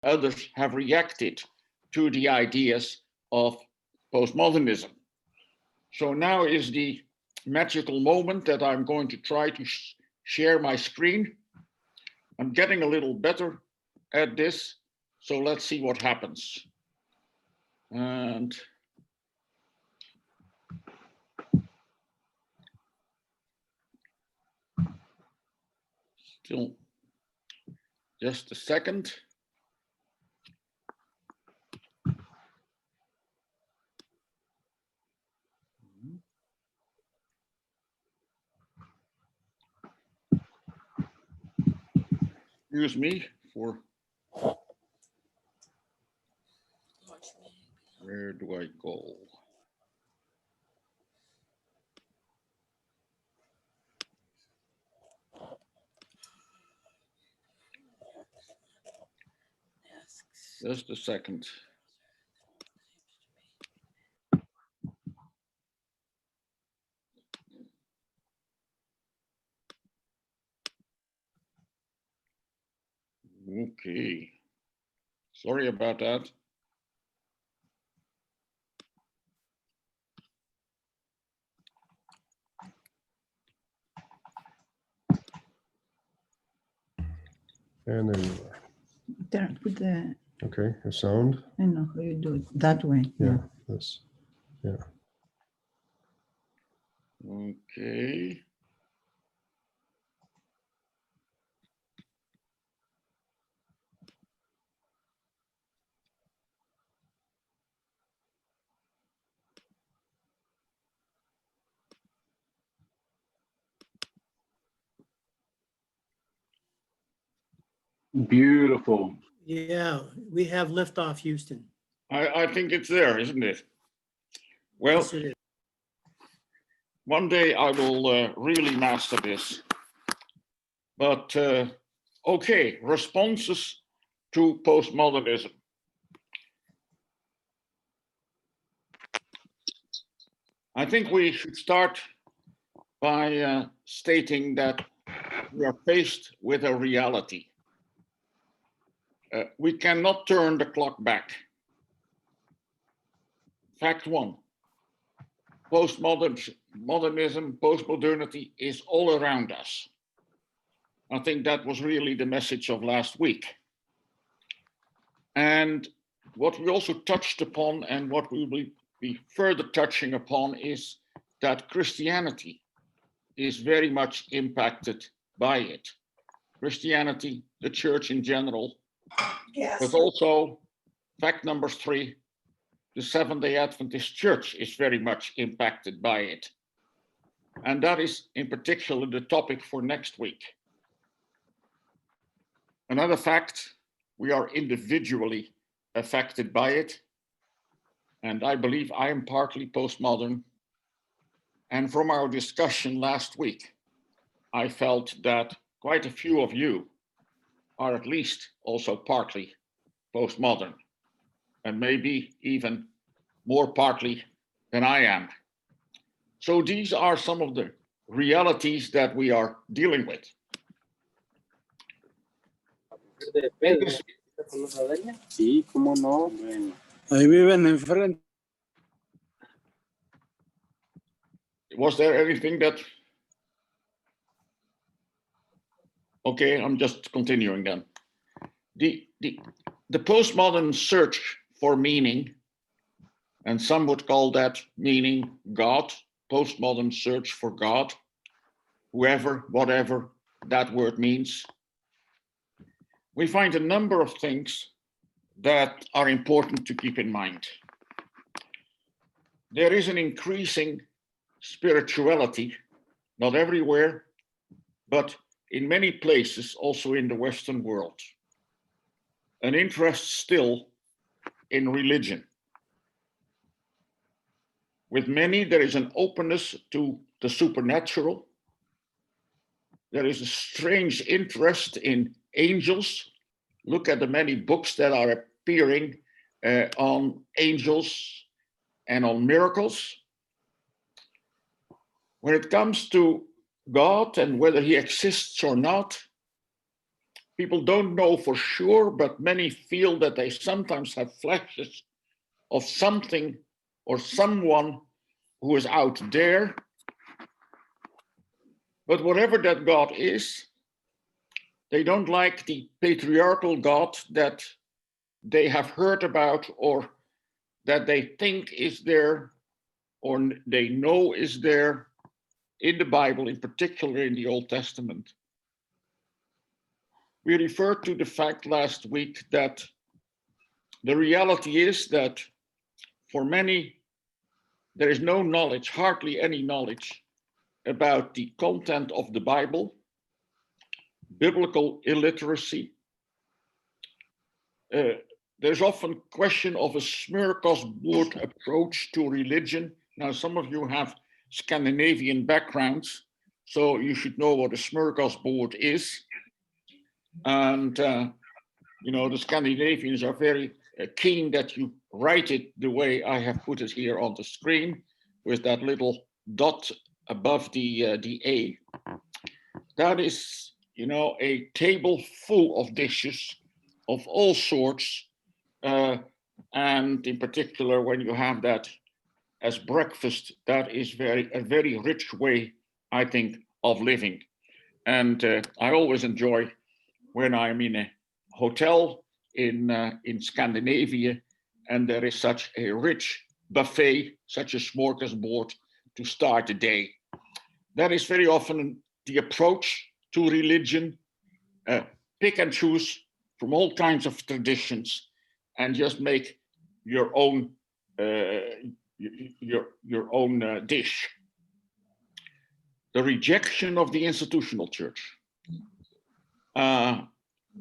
others have reacted to the ideas of postmodernism. So now is the magical moment that I'm going to try to share my screen. I'm getting a little better at this, so let's see what happens. And still just a second. Excuse me for, where do I go? Just a second. Okay, sorry about that. And there you are. There, put the, Okay, your sound. I know how you do it that way. Yeah, this. Yeah. Okay. Beautiful. Yeah, we have liftoff, Houston. I think it's there, isn't it? Well, Yes, it is. one day I will really master this. But okay, responses to postmodernism. I think we should start by stating that we are faced with a reality. We cannot turn the clock back. Fact one, postmodernism, postmodernity is all around us. I think that was really the message of last week. And what we also touched upon and what we will be further touching upon is that Christianity is very much impacted by it. Christianity, the church in general, yes. But also fact number 3, the Seventh-day Adventist Church is very much impacted by it. And that is in particular the topic for next week. Another fact, we are individually affected by it. And I believe I am partly postmodern. And from our discussion last week, I felt that quite a few of you are at least also partly postmodern, and maybe even more partly than I am. So these are some of the realities that we are dealing with. Sí, cómo no. Ahí viven enfrente. Was there anything that... Okay, I'm just continuing then. The postmodern search for meaning, and some would call that meaning God, postmodern search for God, whoever, whatever that word means. We find a number of things that are important to keep in mind. There is an increasing spirituality, not everywhere, but in many places, also in the Western world. An interest still in religion. With many, there is an openness to the supernatural. There is a strange interest in angels. Look at the many books that are appearing on angels and on miracles. When it comes to God and whether he exists or not, people don't know for sure, but many feel that they sometimes have flashes of something or someone who is out there. But whatever that God is, they don't like the patriarchal God that they have heard about or that they think is there or they know is there in the Bible, in particular in the Old Testament. We referred to the fact last week that the reality is that for many, there is no knowledge, hardly any knowledge about the content of the Bible, biblical illiteracy. There's often question of a smorgasbord approach to religion. Now, some of you have Scandinavian backgrounds, so you should know what a smorgasbord is. And, the Scandinavians are very keen that you write it the way I have put it here on the screen with that little dot above the A. That is, a table full of dishes of all sorts. And in particular, when you have that as breakfast, that is a very rich way, I think, of living. And I always enjoy when I'm in a hotel in Scandinavia, and there is such a rich buffet, such a smorgasbord to start the day. That is very often the approach to religion. Pick and choose from all kinds of traditions and just make your own dish. The rejection of the institutional church,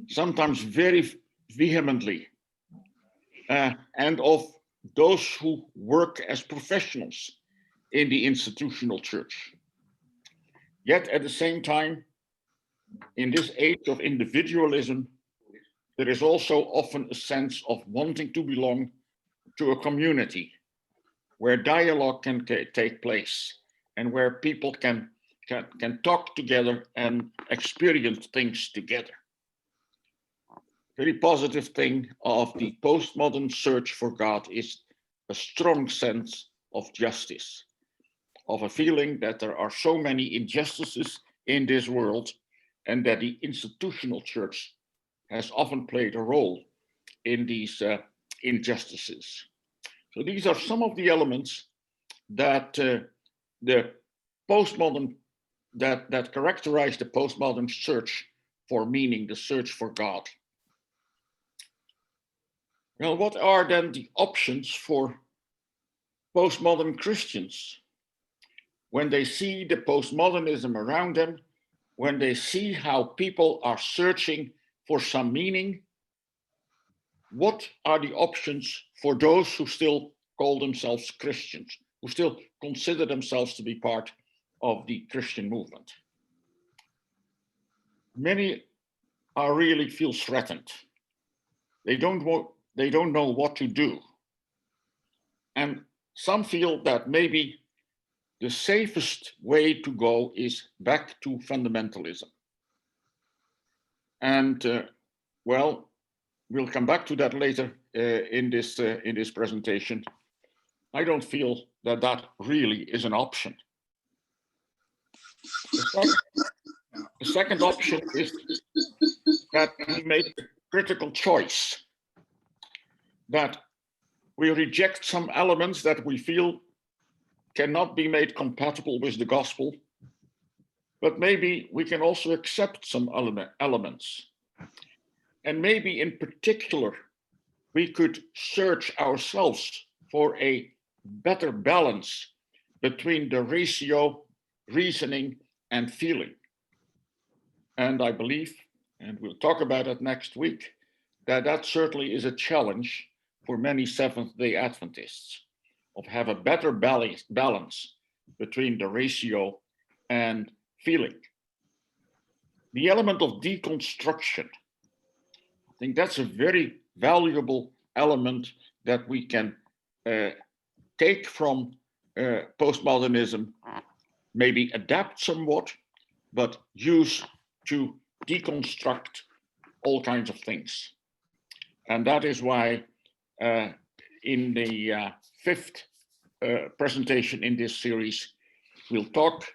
sometimes very vehemently, and of those who work as professionals in the institutional church. Yet at the same time, in this age of individualism, there is also often a sense of wanting to belong to a community where dialogue can take place and where people can talk together and experience things together. Very positive thing of the postmodern search for God is a strong sense of justice, of a feeling that there are so many injustices in this world and that the institutional church has often played a role in these injustices. So these are some of the elements that the postmodern that characterize the postmodern search for meaning, the search for God. Well, what are then the options for postmodern Christians when they see the postmodernism around them, when they see how people are searching for some meaning? What are the options for those who still call themselves Christians, who still consider themselves to be part of the Christian movement? Many are really feel threatened. They don't know what to do. And some feel that maybe the safest way to go is back to fundamentalism. And well, we'll come back to that later in this presentation. I don't feel that that really is an option. The second option is that we make a critical choice, that we reject some elements that we feel cannot be made compatible with the gospel, but maybe we can also accept some elements. And maybe in particular, we could search ourselves for a better balance between the ratio, reasoning, and feeling. And I believe, and we'll talk about it next week, that certainly is a challenge for many Seventh-day Adventists, of have a better balance between the ratio and feeling. The element of deconstruction, I think that's a very valuable element that we can take from postmodernism, maybe adapt somewhat, but use to deconstruct all kinds of things. And that is why in the fifth presentation in this series, we'll talk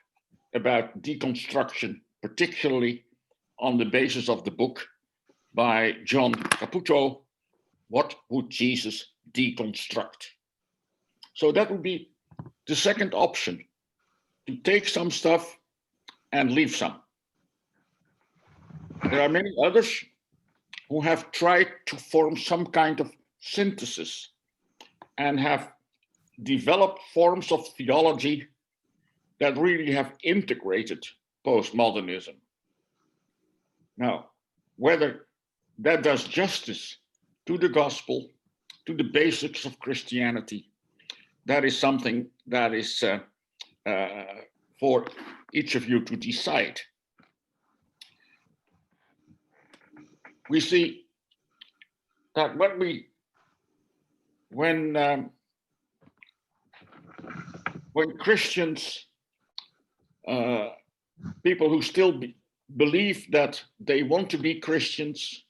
about deconstruction, particularly on the basis of the book by John Caputo, What Would Jesus Deconstruct? So that would be the second option, to take some stuff and leave some. There are many others who have tried to form some kind of synthesis and have developed forms of theology that really have integrated postmodernism. Now, whether that does justice to the gospel, to the basics of Christianity, that is something that is for each of you to decide. We see that when Christians, people who still believe that they want to be Christians,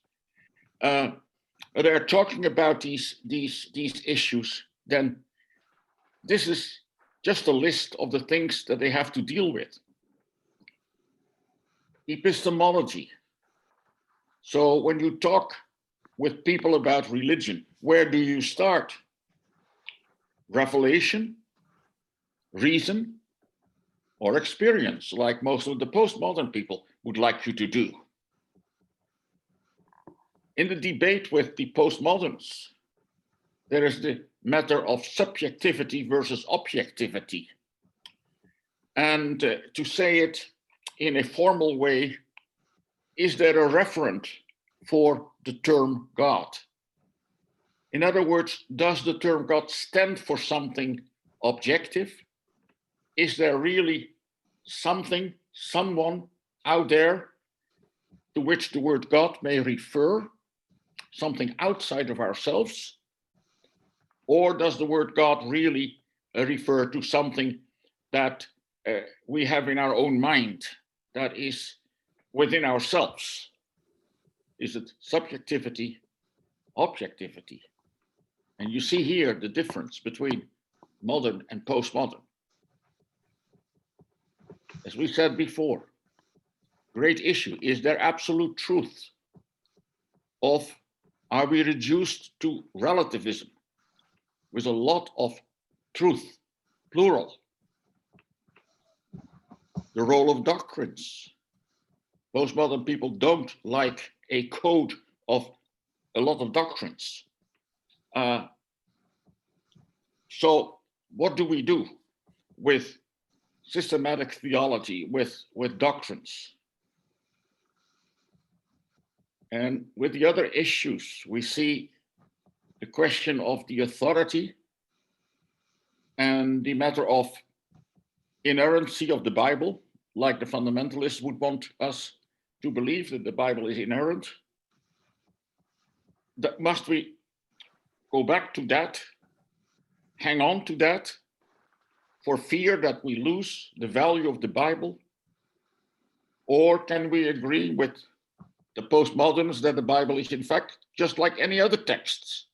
they're talking about these issues, then this is just a list of the things that they have to deal with. Epistemology. So when you talk with people about religion, where do you start? Revelation, reason, or experience, like most of the postmodern people would like you to do. In the debate with the postmoderns, there is the matter of subjectivity versus objectivity. And to say it in a formal way, is there a referent for the term God? In other words, does the term God stand for something objective? Is there really something, someone out there to which the word God may refer, something outside of ourselves? Or does the word God really refer to something that we have in our own mind, that is within ourselves? Is it subjectivity, objectivity? And you see here the difference between modern and postmodern. As we said before, great issue, is there absolute truth? Are we reduced to relativism with a lot of truth, plural? The role of doctrines. Postmodern people don't like a code of a lot of doctrines. So what do we do with systematic theology, with doctrines? And with the other issues, we see the question of the authority and the matter of inerrancy of the Bible, like the fundamentalists would want us to believe that the Bible is inerrant. Must we go back to that, hang on to that, for fear that we lose the value of the Bible? Or can we agree with the postmoderns that the Bible is in fact just like any other texts,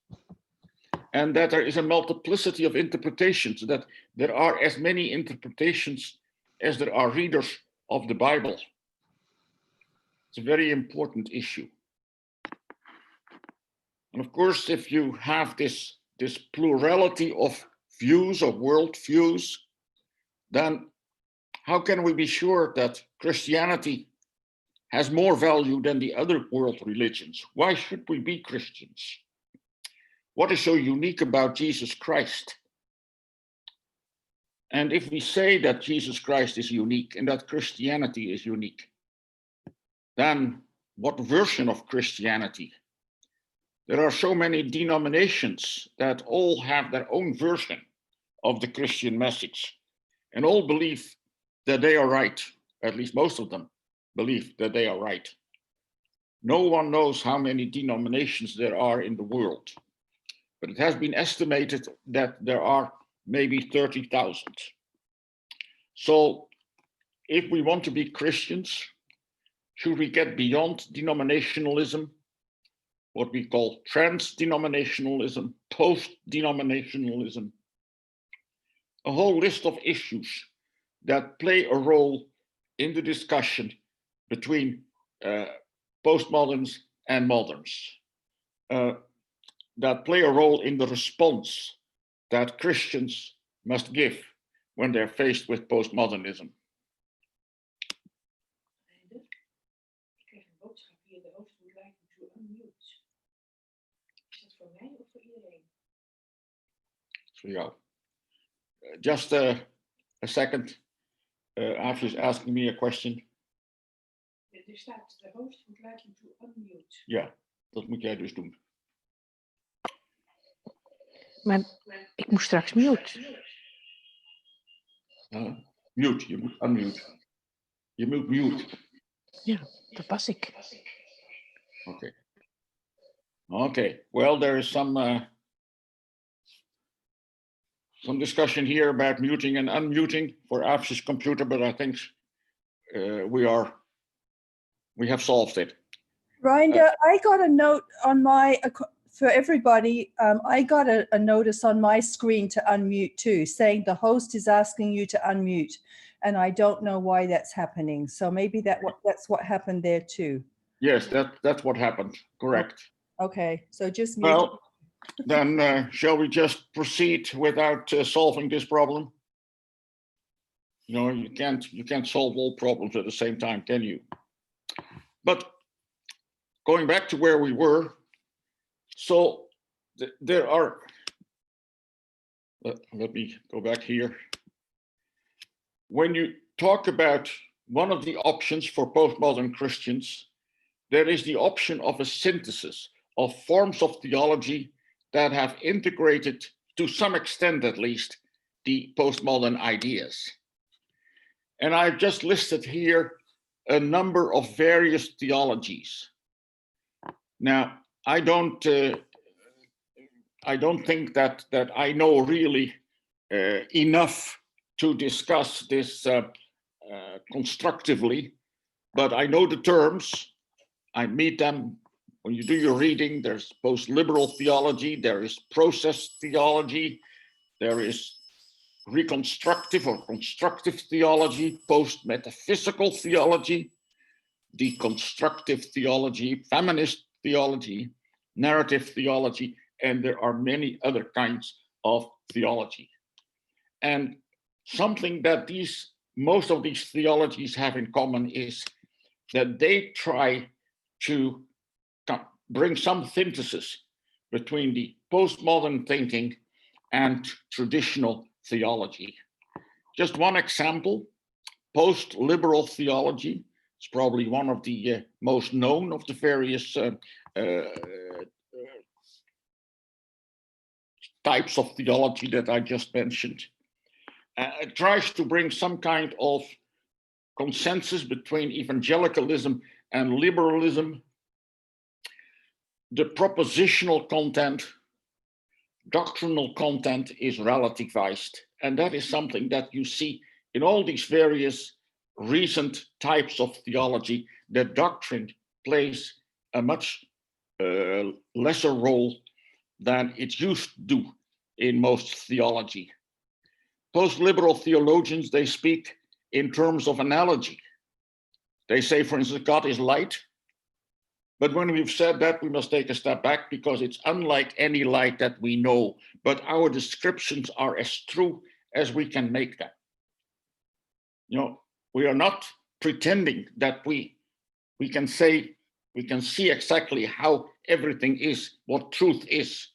and that there is a multiplicity of interpretations, that there are as many interpretations as there are readers of the Bible? It's a very important issue. And of course, if you have this plurality of views, of world views, then how can we be sure that Christianity has more value than the other world religions? Why should we be Christians? What is so unique about Jesus Christ? And if we say that Jesus Christ is unique and that Christianity is unique, then what version of Christianity? There are so many denominations that all have their own version of the Christian message and all believe that they are right. At least most of them believe that they are right. No one knows how many denominations there are in the world, but it has been estimated that there are maybe 30,000. So if we want to be Christians, should we get beyond denominationalism, what we call trans-denominationalism, post-denominationalism, a whole list of issues that play a role in the discussion between postmoderns and moderns, that play a role in the response that Christians must give when they're faced with postmodernism. Ik kreeg een boodschap via de host would like to unmute. Is dat voor mij of voor iedereen? For you. Just a second. After is asking me a question. Er staat de host would like you to unmute. Ja, dat moet jij dus doen. Maar ik moest straks mute. Mute, je moet unmute. Je moet mute. Ja, dat was ik. Okay. Okay. Well, there is some discussion here about muting and unmuting for Af's computer, but I think we have solved it. Reinder, I got a note on my, for everybody, I got a notice on my screen to unmute too, saying the host is asking you to unmute. And I don't know why that's happening. So maybe that's what happened there too. Yes, that's what happened. Correct. Okay, so just mute. Well, then shall we just proceed without solving this problem? You know, you can't solve all problems at the same time, can you? But going back to where we were, so there are, let me go back here. When you talk about one of the options for postmodern Christians, there is the option of a synthesis of forms of theology that have integrated, to some extent at least, the postmodern ideas. And I've just listed here a number of various theologies. Now, I don't think that I know really enough to discuss this constructively, but I know the terms. I meet them when you do your reading. There's post-liberal theology, there is process theology, there is reconstructive or constructive theology, post-metaphysical theology, deconstructive theology, feminist theology, narrative theology, and there are many other kinds of theology. And something that most of these theologies have in common is that they try to bring some synthesis between the postmodern thinking and traditional theology. Just one example, post-liberal theology. It's probably one of the most known of the various types of theology that I just mentioned. It tries to bring some kind of consensus between evangelicalism and liberalism. The propositional content, doctrinal content is relativized. And that is something that you see in all these various recent types of theology. The doctrine plays a much lesser role than it used to do in most theology. Post-liberal theologians, they speak in terms of analogy. They say, for instance, God is light. But when we've said that, we must take a step back because it's unlike any light that we know, but our descriptions are as true as we can make them. You know, we are not pretending that we can say, we can see exactly how everything is, what truth is.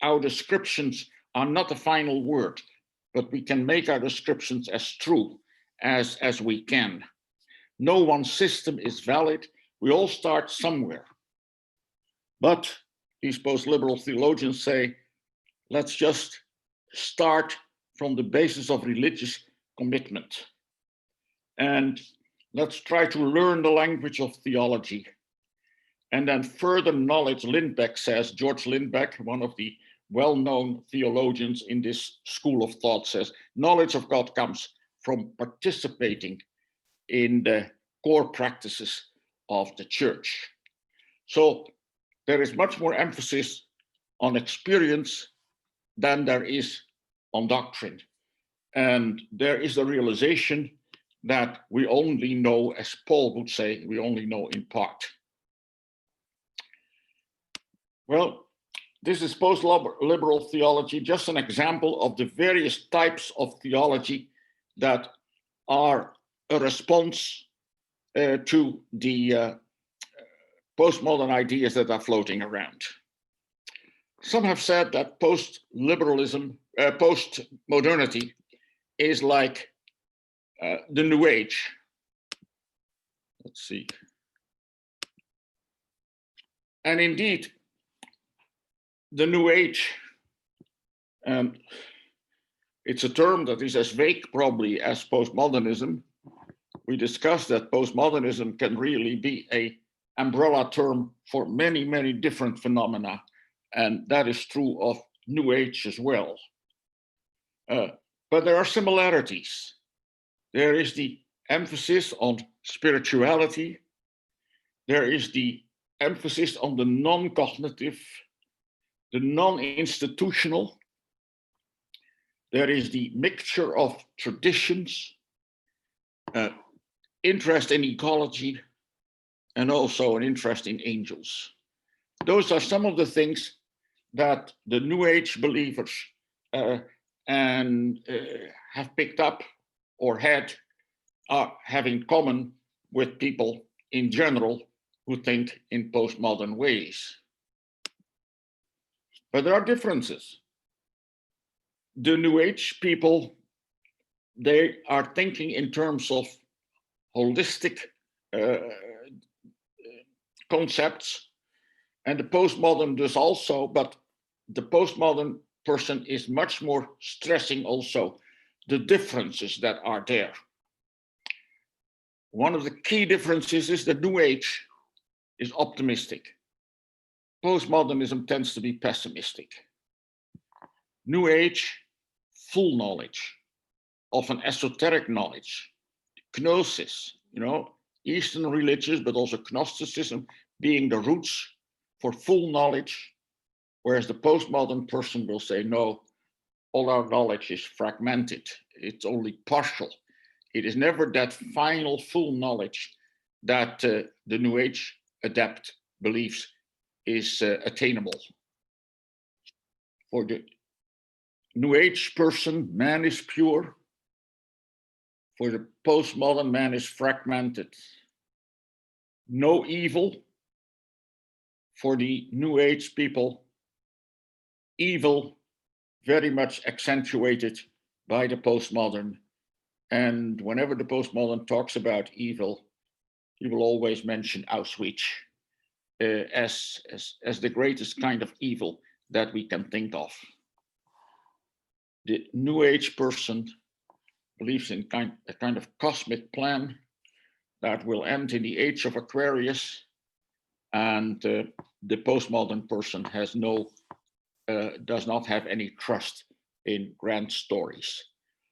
Our descriptions are not the final word, but we can make our descriptions as true as we can. No one system is valid. We all start somewhere. But these post-liberal theologians say, let's just start from the basis of religious commitment. And let's try to learn the language of theology. And then further knowledge, Lindbeck says, George Lindbeck, one of the well-known theologians in this school of thought, says, knowledge of God comes from participating in the core practices of the church. So there is much more emphasis on experience than there is on doctrine. And there is the realization that we only know, as Paul would say, we only know in part. Well, this is post-liberal theology, just an example of the various types of theology that are a response to the postmodern ideas that are floating around. Some have said that post-liberalism, post-modernity is like the New Age. Let's see. And indeed, the New Age, it's a term that is as vague probably as postmodernism. We discussed that postmodernism can really be an umbrella term for many, many different phenomena. And that is true of New Age as well. But there are similarities. There is the emphasis on spirituality. There is the emphasis on the non-cognitive, the non-institutional. There is the mixture of traditions, interest in ecology, and also an interest in angels. Those are some of the things that the New Age believers have picked up or have in common with people in general who think in postmodern ways. But there are differences. The New Age people, they are thinking in terms of holistic concepts, and the postmodern does also, but the postmodern person is much more stressing also the differences that are there. One of the key differences is that New Age is optimistic. Postmodernism tends to be pessimistic. New Age, full knowledge, often esoteric knowledge, gnosis, Eastern religions, but also Gnosticism being the roots for full knowledge, whereas the postmodern person will say, no, all our knowledge is fragmented. It's only partial. It is never that final full knowledge that the New Age adept believes is attainable. For the New Age person, man is pure. For the postmodern, man is fragmented. No evil. For the New Age people, evil very much accentuated by the postmodern. And whenever the postmodern talks about evil, he will always mention Auschwitz as the greatest kind of evil that we can think of. The New Age person believes in a kind of cosmic plan that will end in the age of Aquarius, and the postmodern person does not have any trust in grand stories.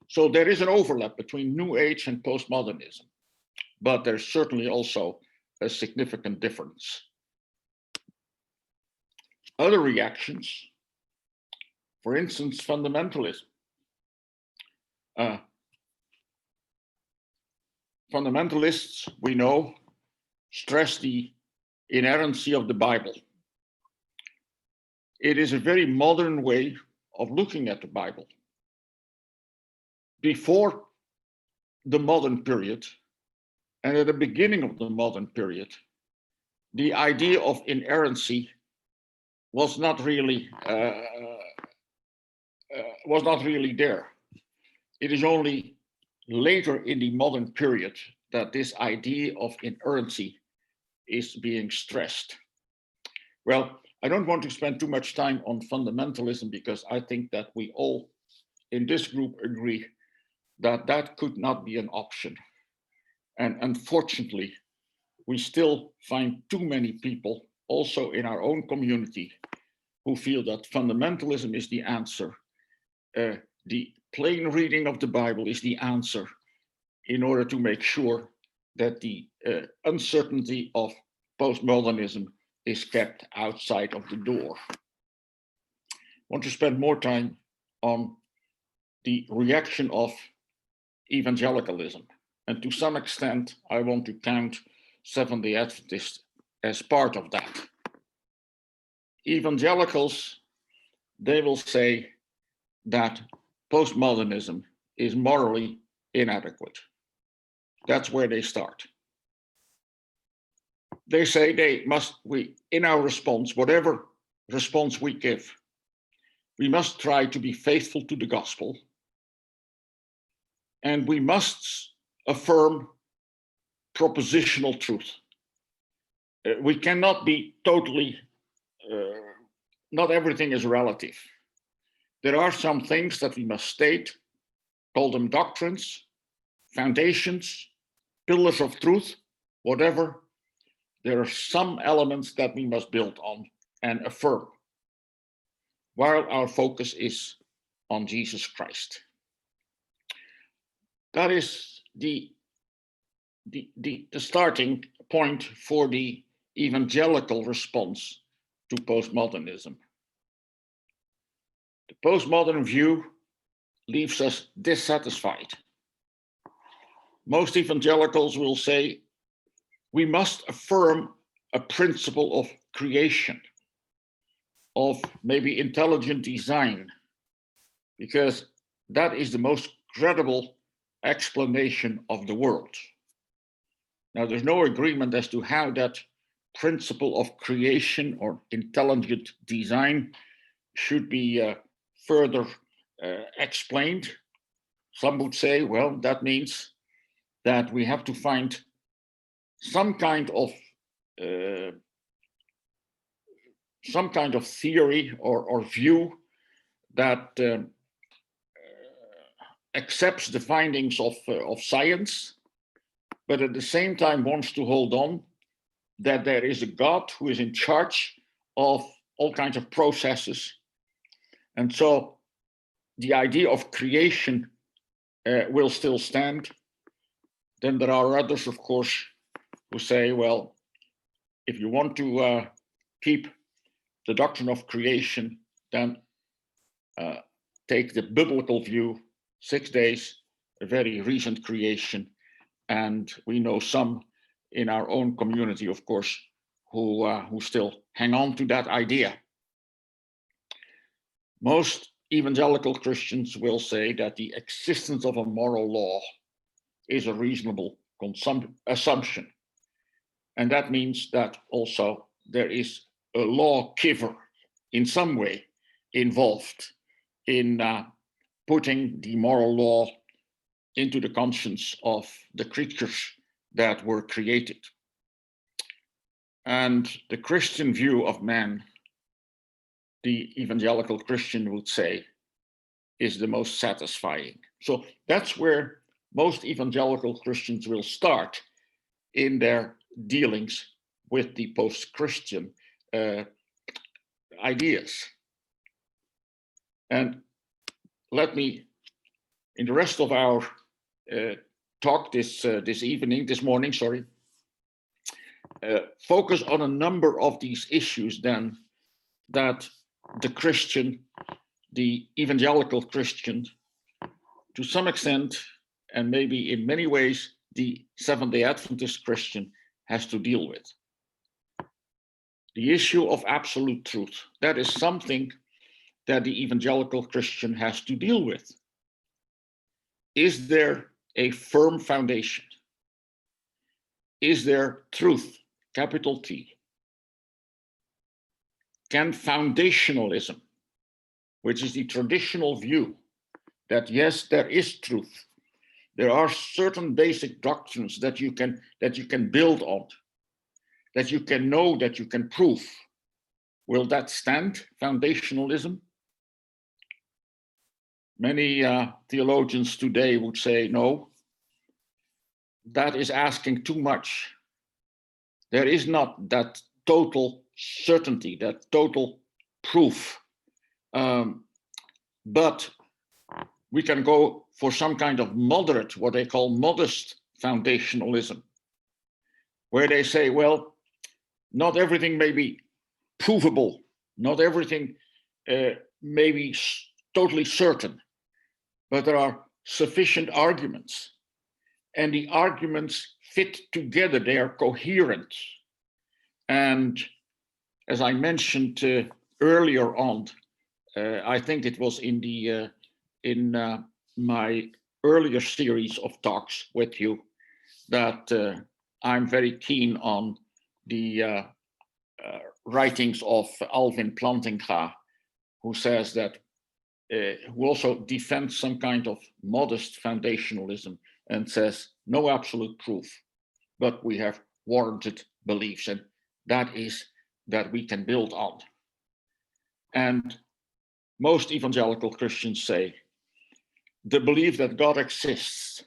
So there is an overlap between New Age and postmodernism, but there's certainly also a significant difference. Other reactions, for instance, fundamentalism. Fundamentalists, we know, stress the inerrancy of the Bible. It is a very modern way of looking at the Bible. Before the modern period, and at the beginning of the modern period, the idea of inerrancy was not really there. It is only later in the modern period that this idea of inerrancy is being stressed. Well, I don't want to spend too much time on fundamentalism because I think that we all in this group agree that that could not be an option. And unfortunately, we still find too many people, also in our own community, who feel that fundamentalism is the answer. The plain reading of the Bible is the answer in order to make sure that the uncertainty of postmodernism is kept outside of the door. I want to spend more time on the reaction of evangelicalism. And to some extent, I want to count Seventh-day Adventists as part of that. Evangelicals, they will say that postmodernism is morally inadequate. That's where they start. They say in our response, whatever response we give, we must try to be faithful to the gospel, and we must affirm propositional truth. We cannot be totally, not everything is relative. There are some things that we must state, call them doctrines, foundations, pillars of truth, whatever. There are some elements that we must build on and affirm, while our focus is on Jesus Christ. That is the starting point for the evangelical response to postmodernism. The postmodern view leaves us dissatisfied. Most evangelicals will say we must affirm a principle of creation, of maybe intelligent design, because that is the most credible explanation of the world. Now, there's no agreement as to how that principle of creation or intelligent design should be further explained. Some would say, well, that means that we have to find some kind of theory or view that accepts the findings of science, but at the same time wants to hold on that there is a God who is in charge of all kinds of processes. And so the idea of creation will still stand. Then there are others, of course, who say, well, if you want to keep the doctrine of creation, then take the biblical view, 6 days, a very recent creation. And we know some in our own community, of course, who still hang on to that idea. Most evangelical Christians will say that the existence of a moral law is a reasonable assumption. And that means that also there is a lawgiver in some way involved in putting the moral law into the conscience of the creatures that were created. And the Christian view of man, the evangelical Christian would say, is the most satisfying. So that's where most evangelical Christians will start in their dealings with the post-Christian ideas. And let me, in the rest of our talk this morning, focus on a number of these issues then that the Christian, the evangelical Christian, to some extent, and maybe in many ways, the Seventh-day Adventist Christian has to deal with. The issue of absolute truth, that is something that the evangelical Christian has to deal with. Is there a firm foundation? Is there truth, capital T? Can foundationalism, which is the traditional view that yes, there is truth, there are certain basic doctrines that you can build on, that you can know, that you can prove. Will that stand, foundationalism? Many theologians today would say, no, that is asking too much. There is not that total certainty, that total proof. But we can go for some kind of moderate, what they call modest foundationalism. where they say, well, not everything may be provable, not everything may be totally certain, but there are sufficient arguments, and the arguments fit together, they are coherent. And as I mentioned earlier on, I think it was in my earlier series of talks with you, that I'm very keen on the writings of Alvin Plantinga, who says that, who also defends some kind of modest foundationalism and says no absolute proof, but we have warranted beliefs, and that is that we can build on. And most evangelical Christians say the belief that God exists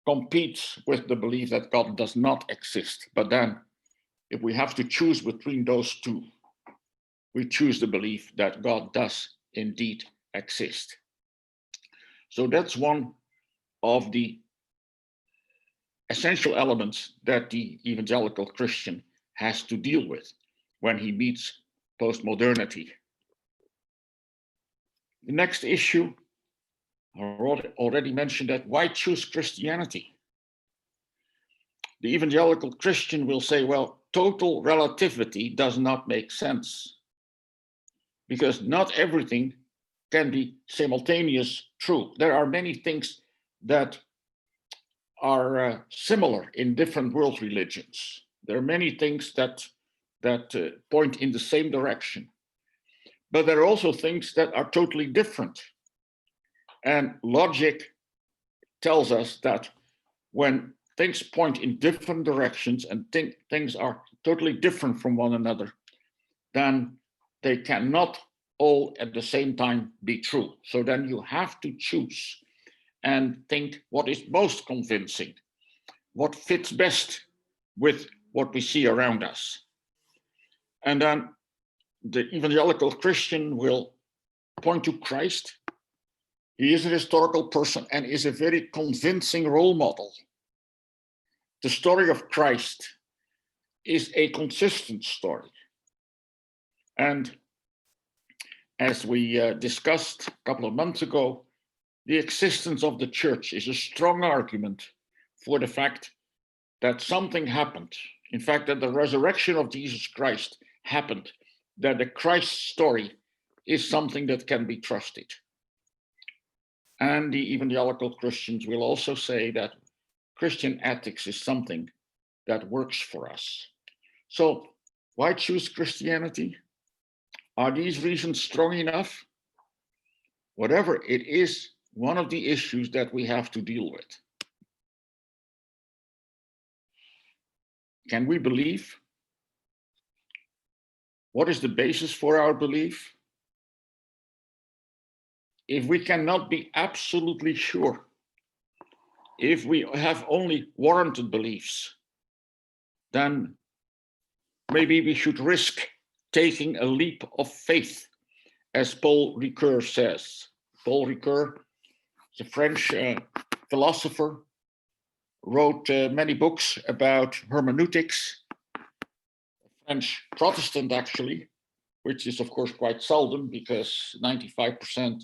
competes with the belief that God does not exist. But then, if we have to choose between those two, we choose the belief that God does indeed exist. So that's one of the essential elements that the evangelical Christian has to deal with when he meets postmodernity. The next issue, I already mentioned that, why choose Christianity? The evangelical Christian will say, well, total relativity does not make sense, because not everything can be simultaneous true. There are many things that are similar in different world religions. There are many things that point in the same direction. But there are also things that are totally different. And logic tells us that when things point in different directions and things are totally different from one another, then they cannot all at the same time be true. So then you have to choose and think what is most convincing, what fits best with what we see around us. And then the evangelical Christian will point to Christ. He is a historical person and is a very convincing role model. The story of Christ is a consistent story. And as we discussed a couple of months ago, the existence of the church is a strong argument for the fact that something happened. In fact, that the resurrection of Jesus Christ happened, that the Christ story is something that can be trusted. And the evangelical Christians will also say that Christian ethics is something that works for us. So why choose Christianity? Are these reasons strong enough? Whatever it is, one of the issues that we have to deal with. Can we believe? What is the basis for our belief? If we cannot be absolutely sure, if we have only warranted beliefs, then maybe we should risk taking a leap of faith, as Paul Ricoeur says. Paul Ricoeur is a French philosopher, wrote many books about hermeneutics, French Protestant actually, which is of course quite seldom because 95%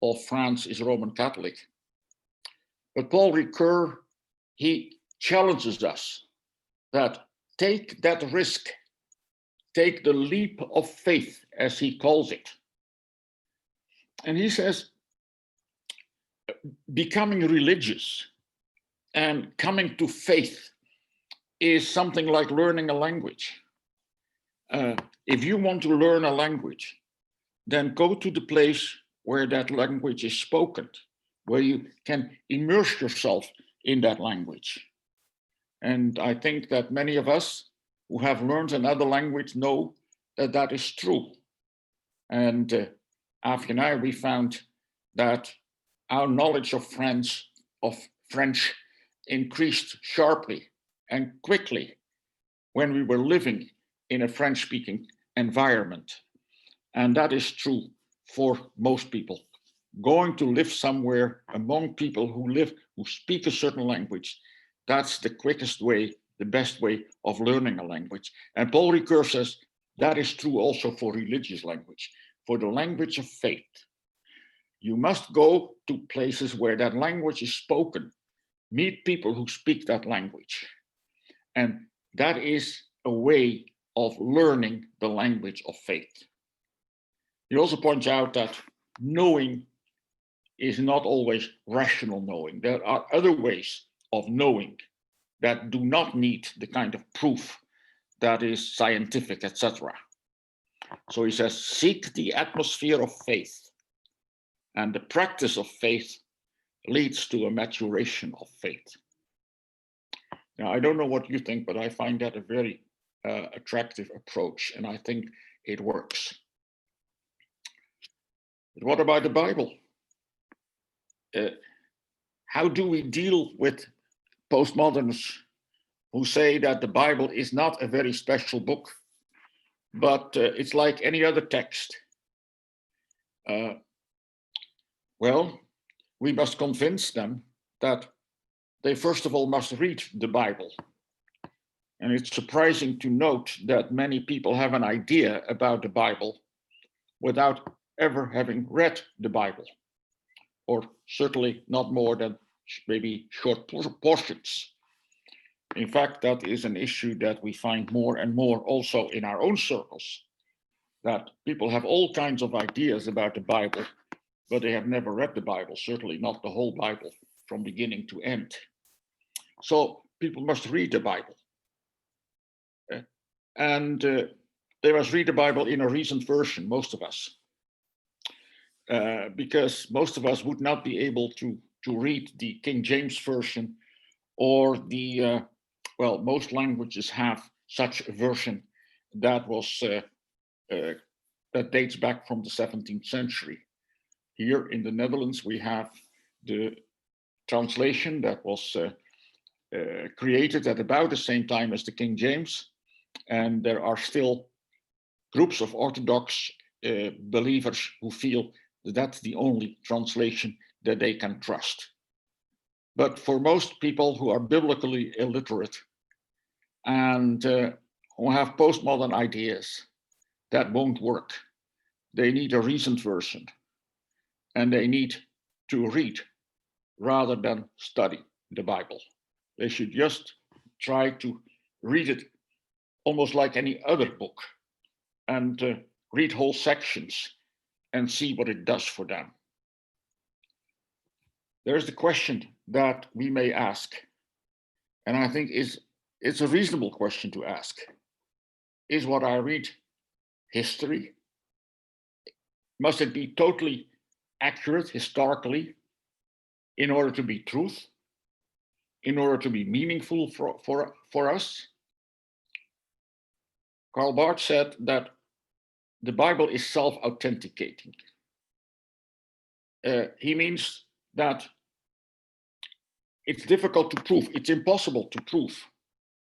of France is Roman Catholic. But Paul Ricoeur, he challenges us that take that risk, take the leap of faith, as he calls it. And he says, becoming religious and coming to faith is something like learning a language. If you want to learn a language, then go to the place where that language is spoken, where you can immerse yourself in that language. And I think that many of us who have learned another language know that that is true. And Afi and I, we found that our knowledge of French increased sharply and quickly when we were living in a French-speaking environment. And that is true for most people. Going to live somewhere among people who speak a certain language, that's the quickest way the best way of learning a language. And Paul Ricoeur says that is true also for religious language, for the language of faith. You must go to places where that language is spoken, meet people who speak that language. And that is a way of learning the language of faith. He also points out that knowing is not always rational knowing. There are other ways of knowing that do not need the kind of proof that is scientific, etc. So he says, seek the atmosphere of faith. And the practice of faith leads to a maturation of faith. Now, I don't know what you think, but I find that a very attractive approach, and I think it works. But what about the Bible? How do we deal with postmodernists who say that the Bible is not a very special book, but it's like any other text? Well, we must convince them that they first of all must read the Bible. And it's surprising to note that many people have an idea about the Bible without ever having read the Bible, or certainly not more than maybe short portions. In fact, that is an issue that we find more and more also in our own circles, that people have all kinds of ideas about the Bible, but they have never read the Bible, certainly not the whole Bible from beginning to end. So people must read the Bible. And they must read the Bible in a recent version, most of us, because most of us would not be able to read the King James Version, or the, well, most languages have such a version that was, that dates back from the 17th century. Here in the Netherlands, we have the translation that was created at about the same time as the King James. And there are still groups of Orthodox believers who feel that that's the only translation that they can trust. But for most people who are biblically illiterate and who have postmodern ideas, that won't work. They need a recent version, and they need to read rather than study the Bible. They should just try to read it almost like any other book, and read whole sections and see what it does for them. There's the question that we may ask, and I think it's a reasonable question to ask. Is what I read history? Must it be totally accurate historically in order to be truth, in order to be meaningful for us? Karl Barth said that the Bible is self-authenticating. He means that it's difficult to prove, it's impossible to prove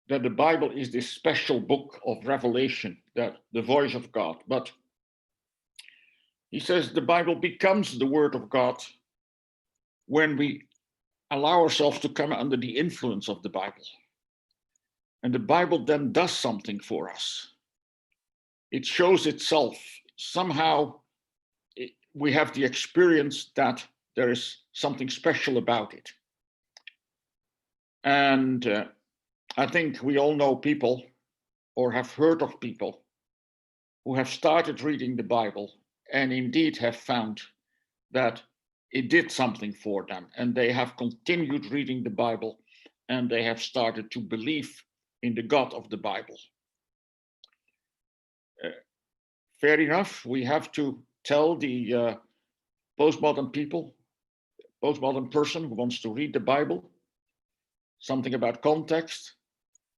that the Bible is this special book of revelation, that the voice of God. But he says the Bible becomes the word of God when we allow ourselves to come under the influence of the Bible. And the Bible then does something for us. It shows itself. Somehow we have the experience that there is something special about it. And I think we all know people, or have heard of people, who have started reading the Bible and indeed have found that it did something for them, and they have continued reading the Bible, and they have started to believe in the God of the Bible. Fair enough, we have to tell the postmodern people, postmodern person who wants to read the Bible, something about context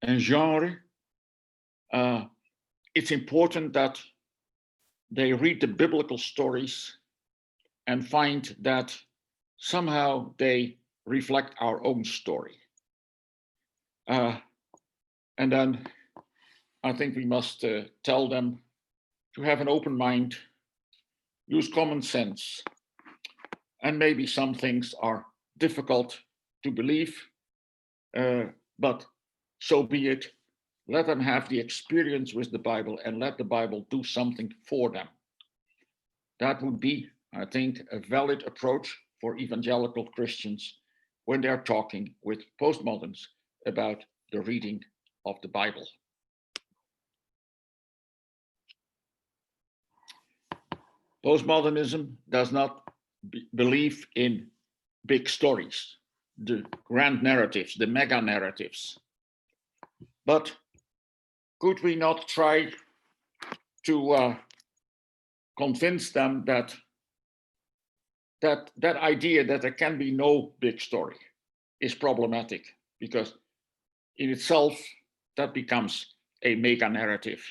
and genre. It's important that they read the biblical stories and find that somehow they reflect our own story. And then I think we must tell them to have an open mind, use common sense, and maybe some things are difficult to believe, but so be it. Let them have the experience with the Bible and let the Bible do something for them. That would be, I think, a valid approach for evangelical Christians when they're talking with postmoderns about the reading of the Bible. Postmodernism does not believe in big stories, the grand narratives, the mega narratives. But could we not try to convince them that idea that there can be no big story is problematic, because in itself that becomes a mega narrative.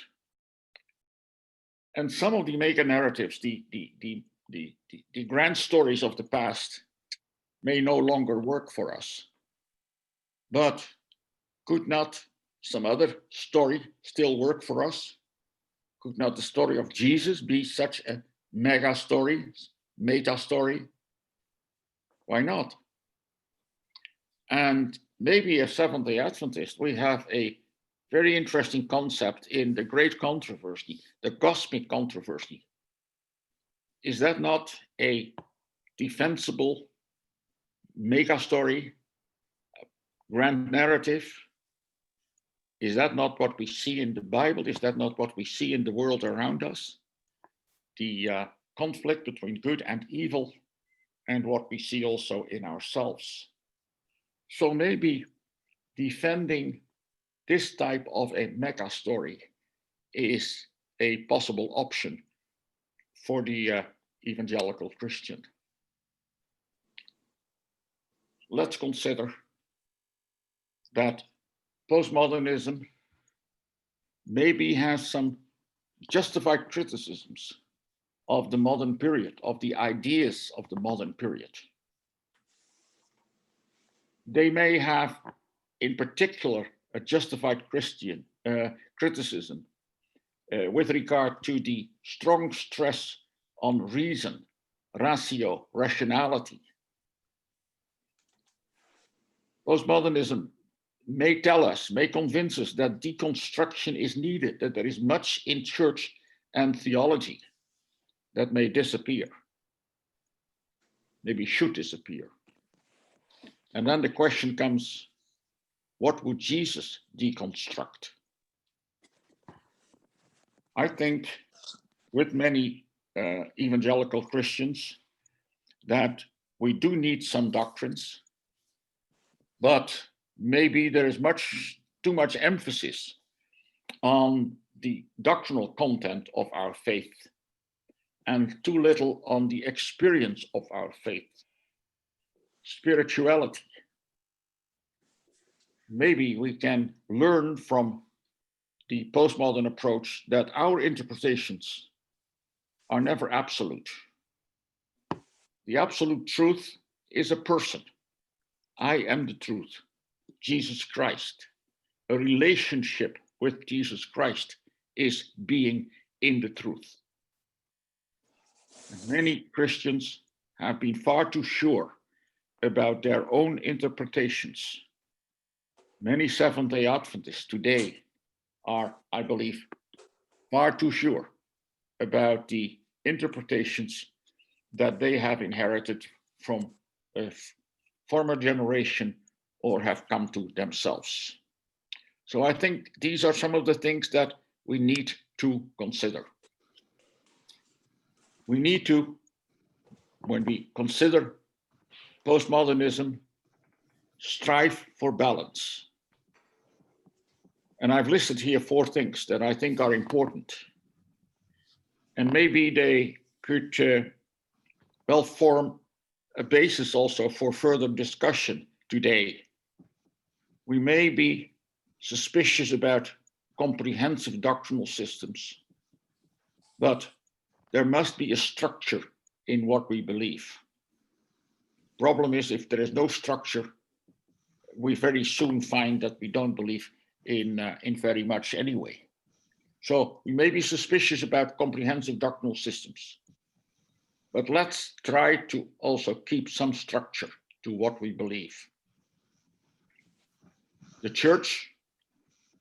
And some of the mega narratives, the grand stories of the past, may no longer work for us. But could not some other story still work for us? Could not the story of Jesus be such a mega story, meta story? Why not? And maybe as Seventh-day Adventist, we have a very interesting concept in the great controversy, the cosmic controversy. Is that not a defensible mega story, grand narrative? Is that not what we see in the Bible? Is that not what we see in the world around us? The conflict between good and evil, and what we see also in ourselves. So maybe defending this type of a mega story is a possible option for the evangelical Christian. Let's consider that postmodernism maybe has some justified criticisms of the modern period, of the ideas of the modern period. They may have, in particular, a justified Christian criticism with regard to the strong stress on reason, ratio, rationality. Postmodernism may tell us, may convince us that deconstruction is needed, that there is much in church and theology that may disappear, maybe should disappear. And then the question comes, what would Jesus deconstruct? I think with many evangelical Christians that we do need some doctrines, but maybe there is too much emphasis on the doctrinal content of our faith and too little on the experience of our faith, spirituality. Maybe we can learn from the postmodern approach that our interpretations are never absolute. The absolute truth is a person. I am the truth, Jesus Christ. A relationship with Jesus Christ is being in the truth. And many Christians have been far too sure about their own interpretations. Many Seventh-day Adventists today are, I believe, far too sure about the interpretations that they have inherited from a former generation or have come to themselves. So I think these are some of the things that we need to consider. We need to, when we consider postmodernism, strive for balance. And I've listed here 4 things that I think are important. And maybe they could well form a basis also for further discussion today. We may be suspicious about comprehensive doctrinal systems, but there must be a structure in what we believe. Problem is, if there is no structure, we very soon find that we don't believe in very much anyway. So we may be suspicious about comprehensive doctrinal systems, but let's try to also keep some structure to what we believe. The church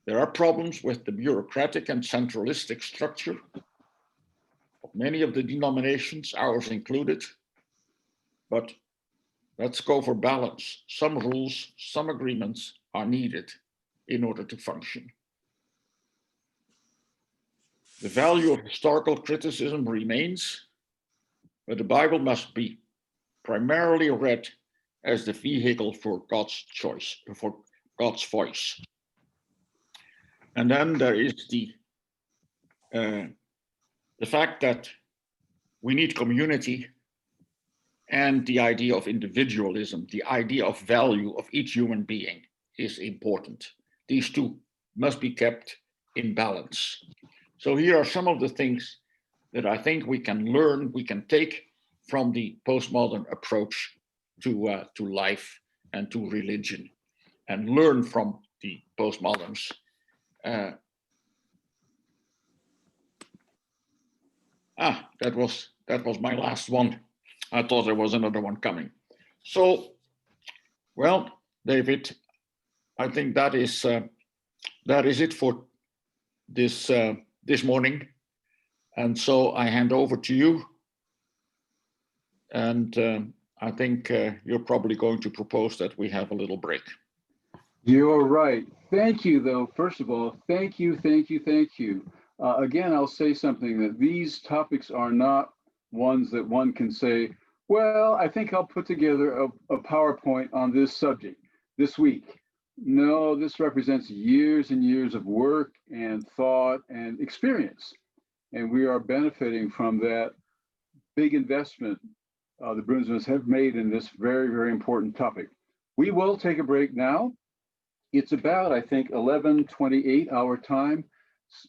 There are problems with the bureaucratic and centralistic structure of many of the denominations, ours included, but let's go for balance. Some rules, some agreements are needed in order to function. The value of historical criticism remains, but the Bible must be primarily read as the vehicle for God's choice, for God's voice. And then there is the fact that we need community and the idea of individualism, the idea of value of each human being is important. These two must be kept in balance. So here are some of the things that I think we can learn, we can take from the postmodern approach to life and to religion, and learn from the postmoderns. That was my last one. I thought there was another one coming. So, well, David, I think that is it for this morning. And so I hand over to you. And I think you're probably going to propose that we have a little break. You're right. Thank you, though. First of all, thank you. Again, I'll say something that these topics are not ones that one can say, well, I think I'll put together a PowerPoint on this subject this week. No, this represents years and years of work and thought and experience. And we are benefiting from that big investment the Bruinsmas have made in this very, very important topic. We will take a break now. It's about, I think, 11:28 our time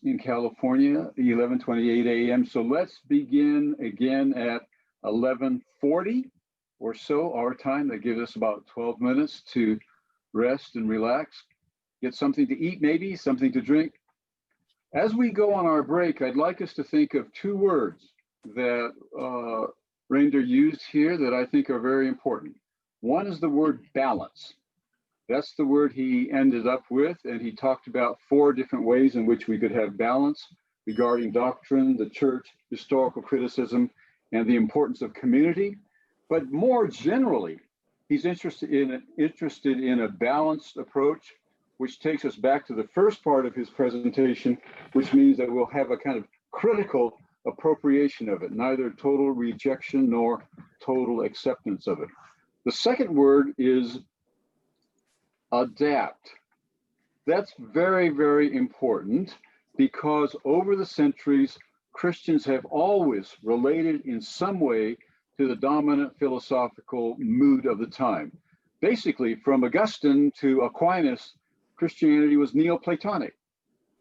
in California, 11:28 a.m. So let's begin again at 11:40 or so our time. That gives us about 12 minutes to rest and relax, get something to eat, maybe something to drink. As we go on our break, I'd like us to think of two words that Reinder used here that I think are very important. One is the word balance. That's the word he ended up with, and he talked about 4 different ways in which we could have balance regarding doctrine, the church, historical criticism, and the importance of community. But more generally, he's interested in a balanced approach, which takes us back to the first part of his presentation, which means that we'll have a kind of critical appropriation of it, neither total rejection nor total acceptance of it. The second word is adapt. That's very, very important because over the centuries, Christians have always related in some way to the dominant philosophical mood of the time. Basically, from Augustine to Aquinas, Christianity was Neoplatonic.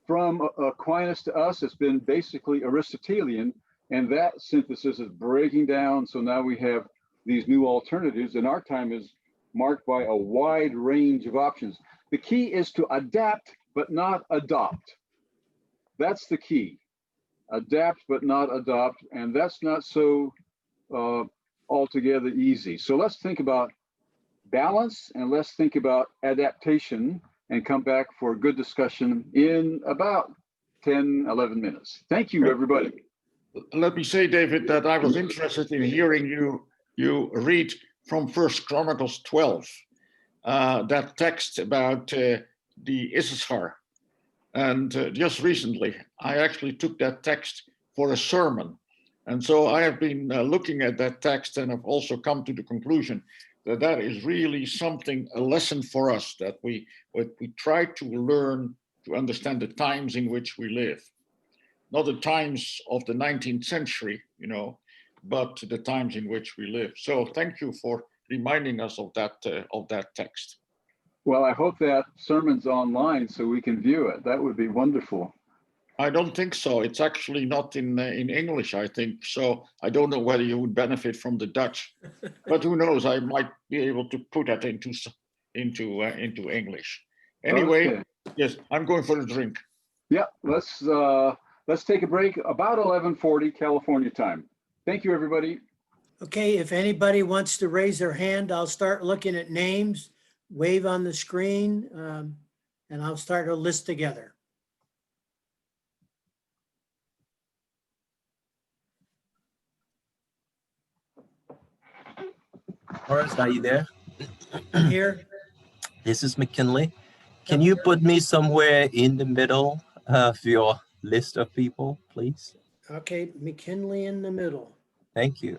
From Aquinas to us, it's been basically Aristotelian, and that synthesis is breaking down. So now we have these new alternatives, and our time is marked by a wide range of options. The key is to adapt, but not adopt. That's the key. Adapt, but not adopt, and that's not so altogether easy. So let's think about balance, and let's think about adaptation, and come back for a good discussion in about 10, 11 minutes. Thank you, everybody. Let me say, David, that I was interested in hearing you read from 1 Chronicles 12, that text about the Issachar. And just recently, I actually took that text for a sermon. And so I have been looking at that text and have also come to the conclusion that that is really something, a lesson for us, that we try to learn to understand the times in which we live. Not the times of the 19th century, but the times in which we live. So thank you for reminding us of that text. Well, I hope that sermon's online so we can view it. That would be wonderful. I don't think so. It's actually not in English, I think. So I don't know whether you would benefit from the Dutch, but who knows? I might be able to put that into English. Anyway, okay. Yes, I'm going for a drink. Yeah, let's take a break about 11:40 California time. Thank you, everybody. Okay, if anybody wants to raise their hand, I'll start looking at names, wave on the screen, and I'll start a list together. Horace, are you there? I'm here. This is McKinley. Can you put me somewhere in the middle of your list of people, please? Okay, McKinley in the middle. Thank you.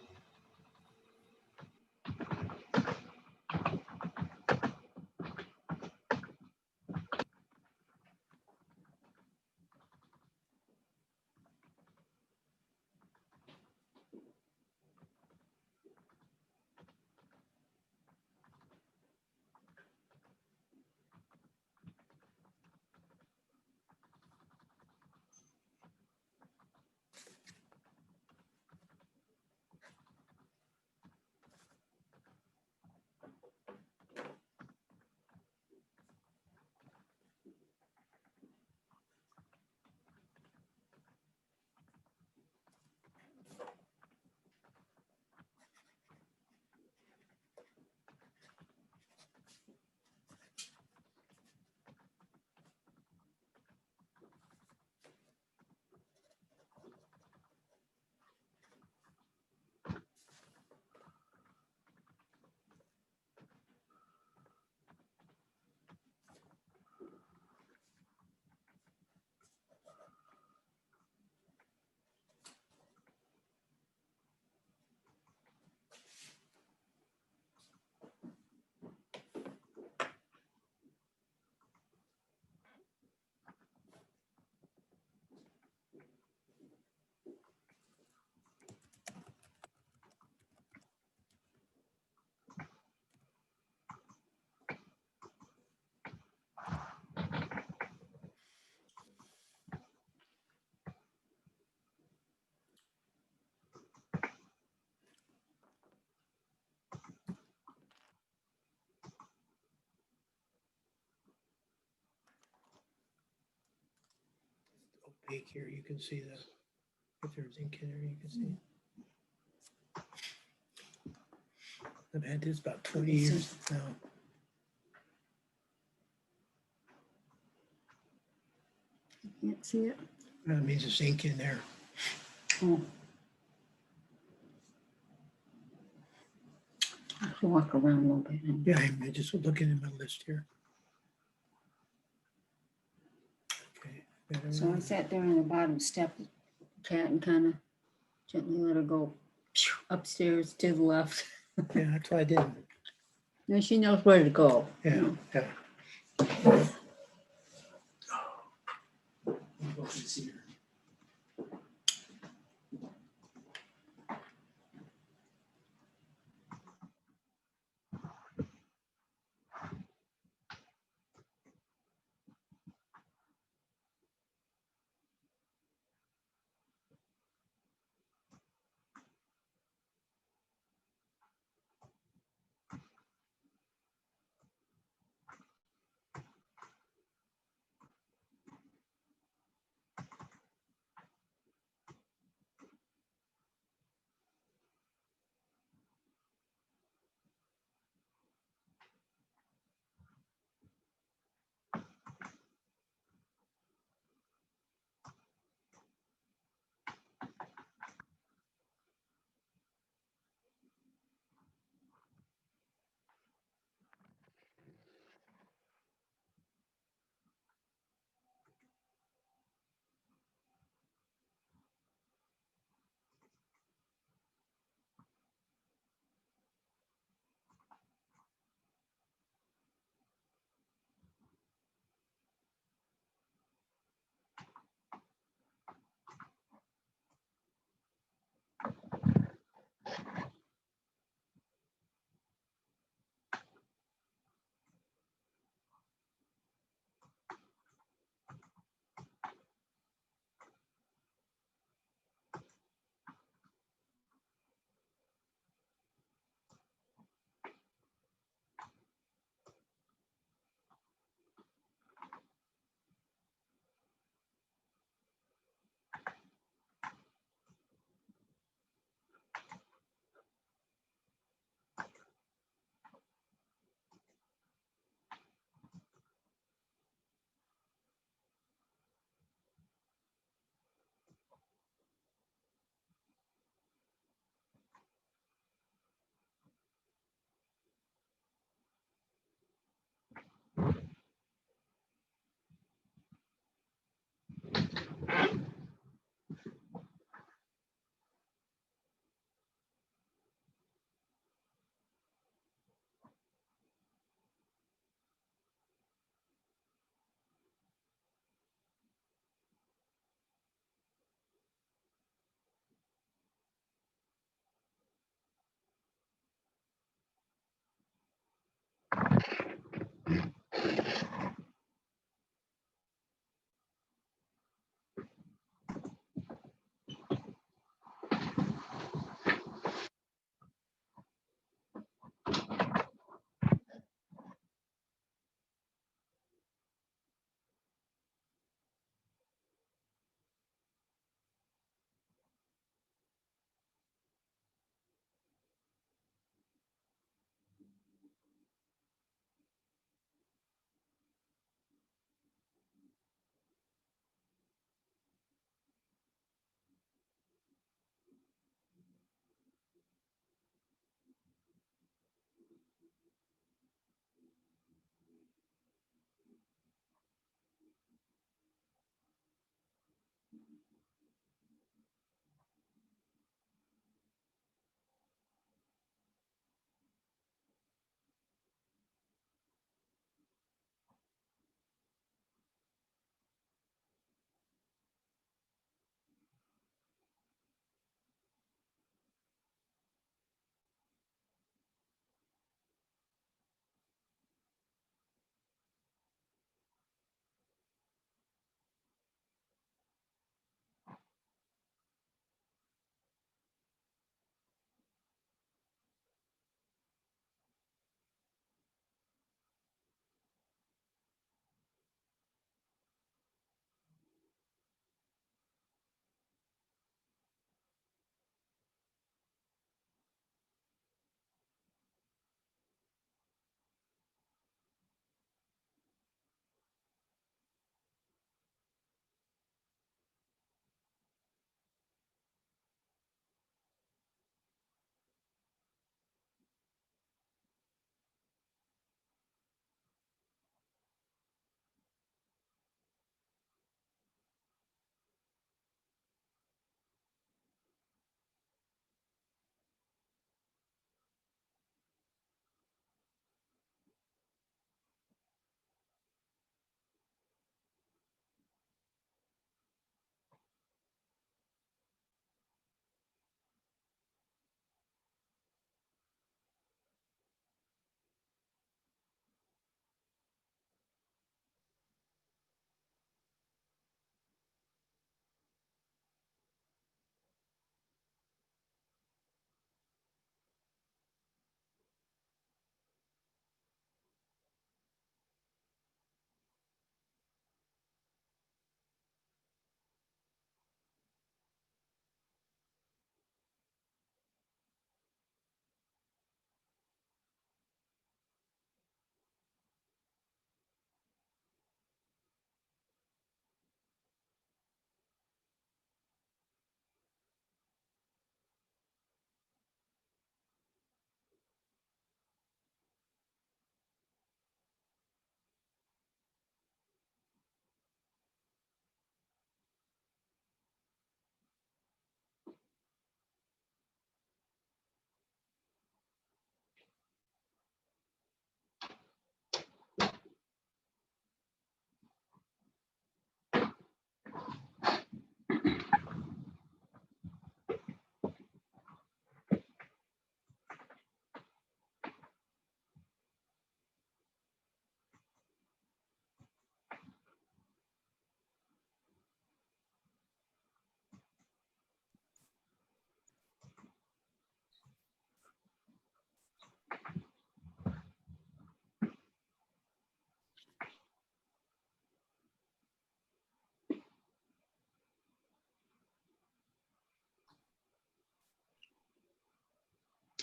Opaque here, you can see the, if there's ink in there, you can see. I've had this about 20 years now. Can't see it. That means there's ink in there. Oh. I have to walk around a little bit. Yeah, I'm just looking at my list here. Okay. So I sat there on the bottom step, cat, and kind of gently let her go upstairs to the left. Yeah, that's what I did. Now she knows where to go. Yeah, yeah.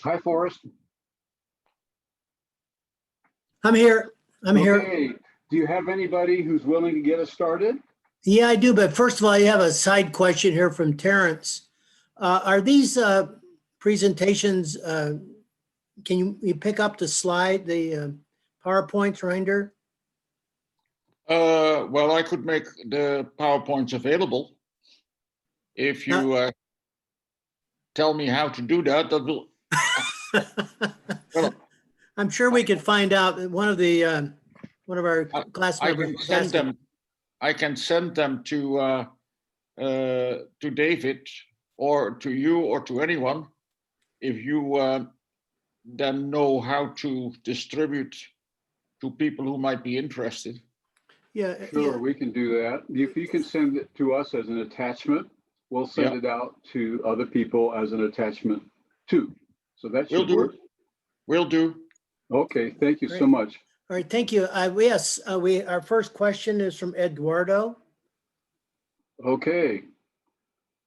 Hi, Forrest. I'm here. I'm here. Okay. Do you have anybody who's willing to get us started? Yeah, I do. But first of all, I have a side question here from Terrence. Are these presentations, can you pick up the slide, the PowerPoints, Reinder? Well, I could make the PowerPoints available. If you tell me how to do that, that will. Well, I'm sure we could find out. One of our class I members can was send asking. them. I can send them to David or to you or to anyone if you then know how to distribute to people who might be interested. Yeah, Sure, we can do that. If you can send it to us as an attachment, we'll send it out to other people as an attachment too. So that should work. Will do. Okay, thank you so Great. much. All right, thank you. Yes, our first question is from Eduardo. Okay.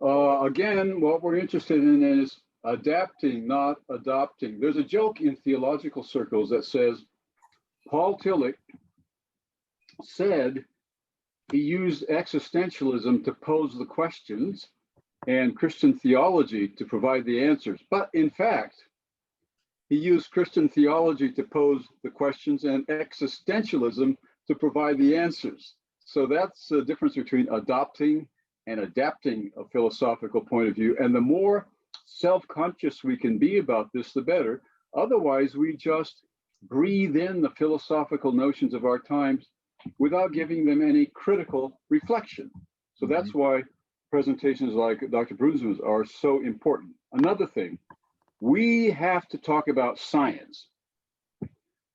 Again, what we're interested in is adapting, not adopting. There's a joke in theological circles that says Paul Tillich said he used existentialism to pose the questions and Christian theology to provide the answers. But in fact, he used Christian theology to pose the questions and existentialism to provide the answers. So that's the difference between adopting and adapting a philosophical point of view. And the more self-conscious we can be about this, the better. Otherwise, we just breathe in the philosophical notions of our times without giving them any critical reflection. So that's why presentations like Dr. Bruinsma's are so important. Another thing, we have to talk about science.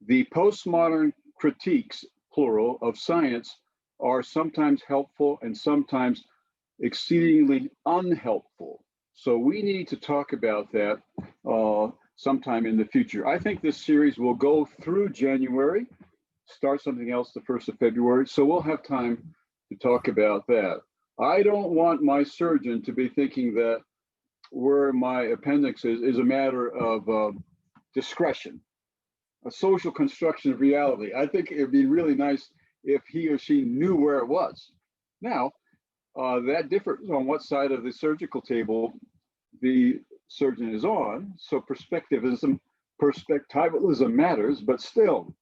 The postmodern critiques, plural, of science are sometimes helpful and sometimes exceedingly unhelpful. So we need to talk about that sometime in the future. I think this series will go through January, start something else the 1st of February. So we'll have time to talk about that. I don't want my surgeon to be thinking that where my appendix is a matter of discretion, a social construction of reality. I think it'd be really nice if he or she knew where it was. Now, that differs on what side of the surgical table the surgeon is on. So perspectivism matters, but still,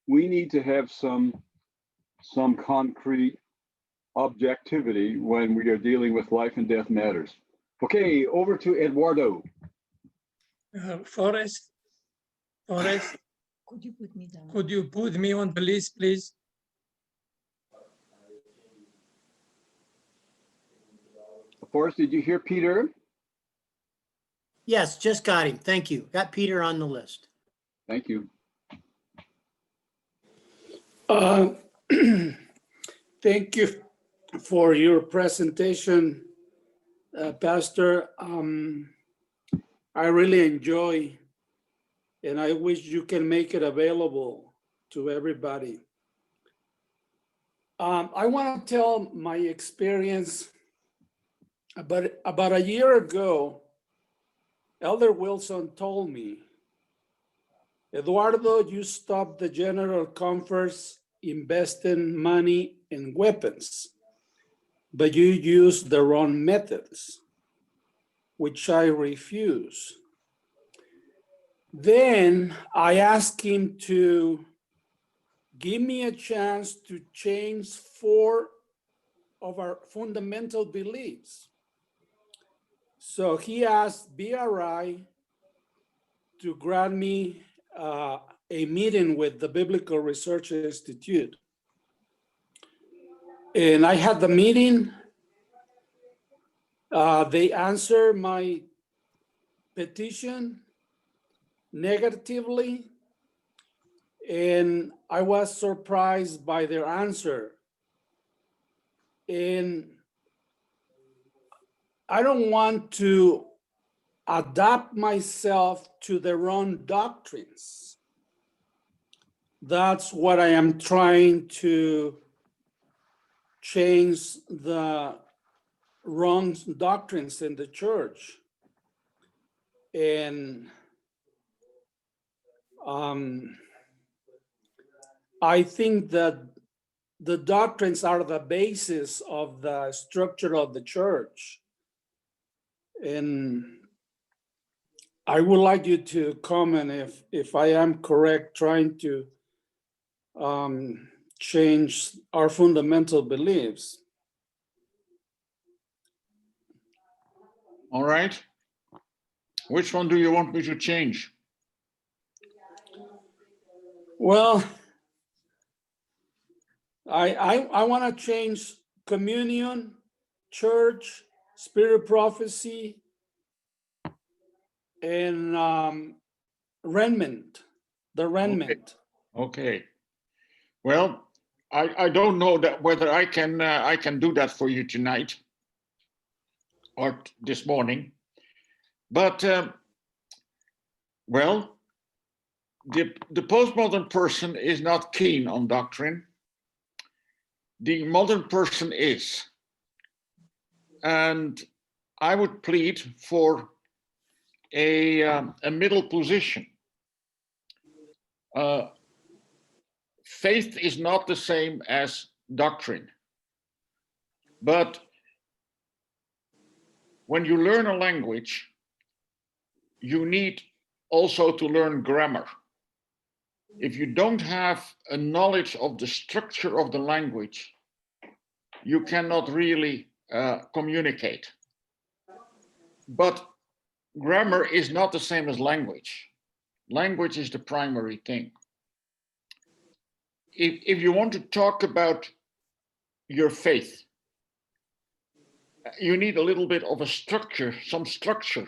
we need to have some concrete objectivity when we are dealing with life and death matters. Okay, over to Eduardo. Forrest, Could you put me down? could you put me on the list, please? Forrest, did you hear Peter? Yes, just got him. Thank you. Got Peter on the list. Thank you. Thank you for your presentation, Pastor. I really enjoy, and I wish you can make it available to everybody. I want to tell my experience. About a year ago, Elder Wilson told me, Eduardo, you stopped the General Conference investing money in weapons, but you used the wrong methods, which I refuse. Then I asked him to give me a chance to change 4 of our fundamental beliefs. So he asked BRI to grant me a meeting with the Biblical Research Institute. And I had the meeting. They answered my petition negatively, and I was surprised by their answer. And I don't want to adapt myself to the wrong doctrines. That's what I am trying to change, the wrong doctrines in the church. And I think that the doctrines are the basis of the structure of the church. And I would like you to comment if I am correct, trying to change our fundamental beliefs. All right. Which one do you want me to change? Well, I want to change communion, church, spirit prophecy, and remnant, the remnant. Okay. Well, I don't know that whether I can do that for you tonight or this morning, but well, the postmodern person is not keen on doctrine. The modern person is, and I would plead for a middle position. Faith is not the same as doctrine, but when you learn a language, you need also to learn grammar. If you don't have a knowledge of the structure of the language, you cannot really communicate. But grammar is not the same as language. Language is the primary thing. If you want to talk about your faith, you need a little bit of a structure, some structure.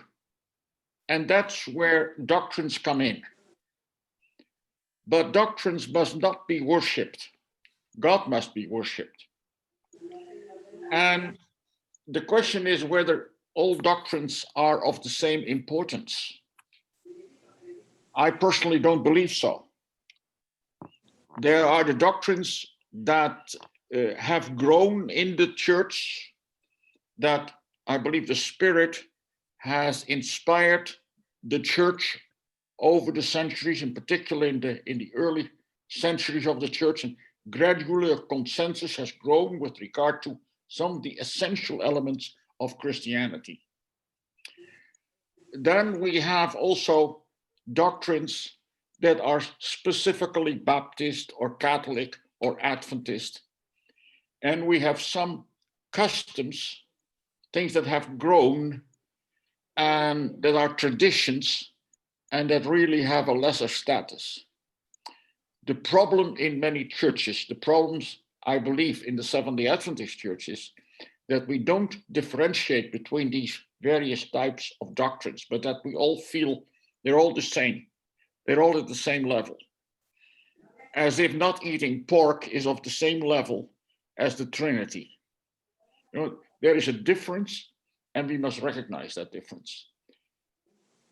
And that's where doctrines come in. But doctrines must not be worshipped. God must be worshipped. And the question is whether all doctrines are of the same importance. I personally don't believe so. There are the doctrines that have grown in the church, that I believe the Spirit has inspired the church over the centuries, in particular in the early centuries of the church, and gradually a consensus has grown with regard to some of the essential elements of Christianity. Then we have also doctrines that are specifically Baptist or Catholic or Adventist. And we have some customs, things that have grown and that are traditions and that really have a lesser status. The problem in many churches, the problems I believe in the Seventh-day Adventist churches, that we don't differentiate between these various types of doctrines, but that we all feel they're all the same. They're all at the same level. As if not eating pork is of the same level as the Trinity. You know, there is a difference, and we must recognize that difference.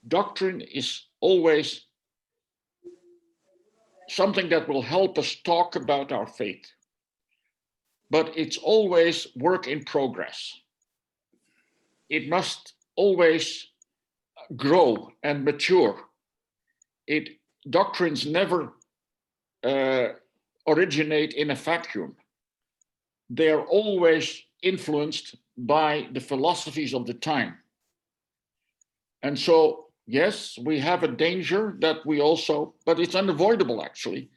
Doctrine is always something that will help us talk about our faith, but it's always work in progress. It must always grow and mature. Doctrines never originate in a vacuum. They are always influenced by the philosophies of the time. And so, yes, we have a danger that we also, but it's unavoidable actually,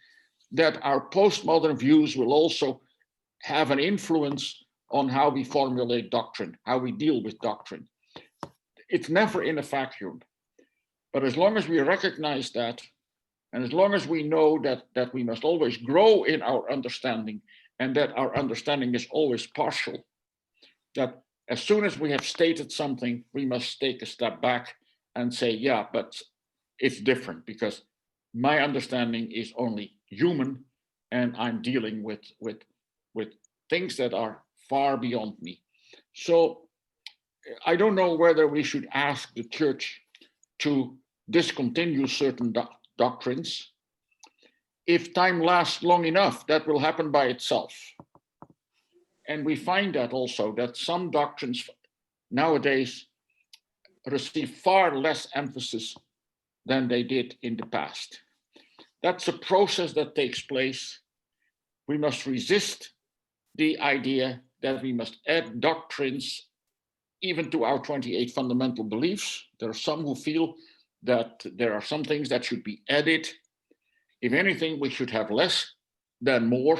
that our postmodern views will also have an influence on how we formulate doctrine, how we deal with doctrine. It's never in a vacuum. But as long as we recognize that, and as long as we know that we must always grow in our understanding, and that our understanding is always partial, that as soon as we have stated something, we must take a step back and say, yeah, but it's different because my understanding is only human and I'm dealing with things that are far beyond me. So I don't know whether we should ask the church to discontinue certain doctrines. If time lasts long enough, that will happen by itself. And we find that also, that some doctrines nowadays receive far less emphasis than they did in the past. That's a process that takes place. We must resist the idea that we must add doctrines even to our 28 fundamental beliefs. There are some who feel that there are some things that should be added. If anything, we should have less than more.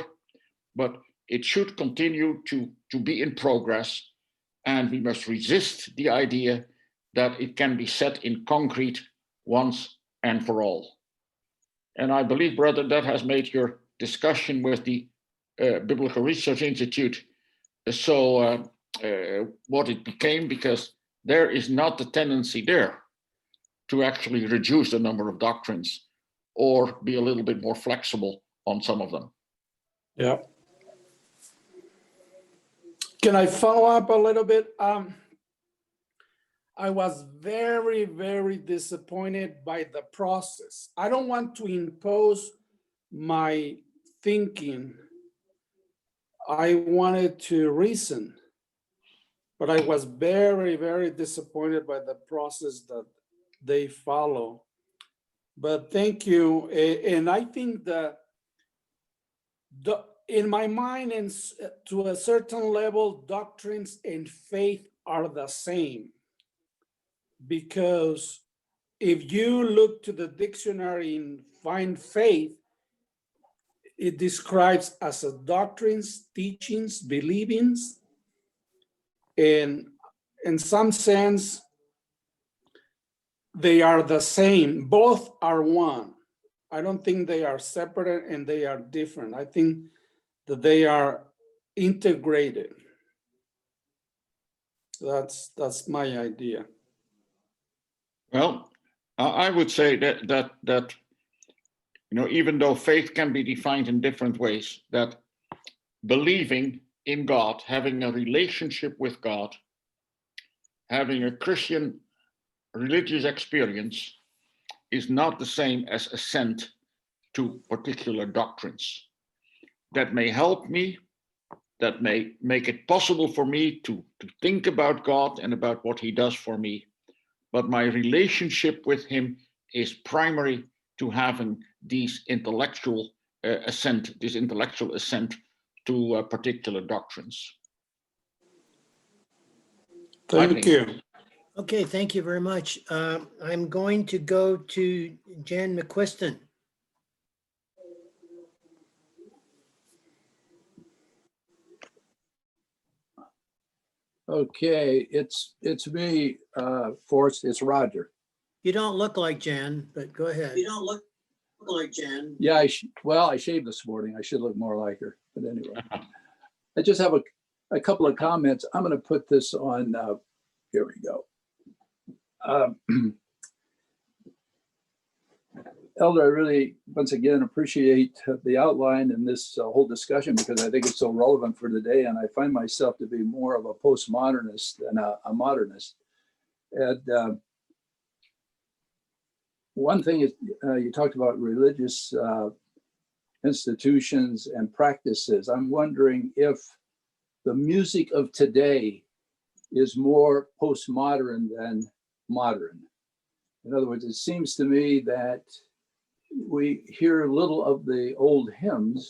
but it should continue to be in progress, and we must resist the idea that it can be set in concrete once and for all. And I believe, brother, that has made your discussion with the Biblical Research Institute so what it became, because there is not the tendency there to actually reduce the number of doctrines or be a little bit more flexible on some of them. Yeah. Can I follow up a little bit? I was very, very disappointed by the process. I don't want to impose my thinking. I wanted to reason, but I was very, very disappointed by the process that they follow. But thank you. And I think that in my mind, and to a certain level, doctrines and faith are the same. Because if you look to the dictionary and find faith, it describes as a doctrines, teachings, believings, and in some sense, they are the same. Both are one. I don't think they are separate and they are different. I think that they are integrated. That's my idea. Well, I would say that you know, even though faith can be defined in different ways, that believing in God, having a relationship with God, having a Christian religious experience is not the same as assent to particular doctrines. That may help me, that may make it possible for me to think about God and about what he does for me. But my relationship with him is primary to having these intellectual assent to particular doctrines. Thank you. Okay, thank you very much. I'm going to go to Jan McQuiston. Okay, it's me, Forrest. It's Roger. You don't look like Jan, but go ahead. You don't look like Jan. Yeah, well, I shaved this morning. I should look more like her. But anyway, I just have a couple of comments. I'm going to put this on. Here we go. Elder, I really, once again, appreciate the outline in this whole discussion because I think it's so relevant for today. And I find myself to be more of a postmodernist than a modernist. And one thing is, you talked about religious institutions and practices. I'm wondering if the music of today is more postmodern than modern. In other words, it seems to me that we hear little of the old hymns,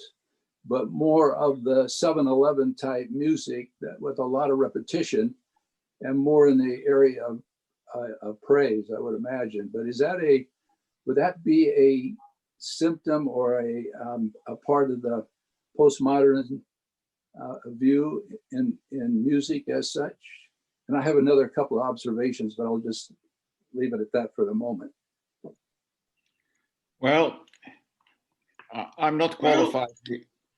but more of the 7-Eleven type music that with a lot of repetition and more in the area of praise, I would imagine. But is that would that be a symptom or a part of the postmodern view in music as such? And I have another couple of observations, but I'll just leave it at that for the moment. Well, I'm not qualified.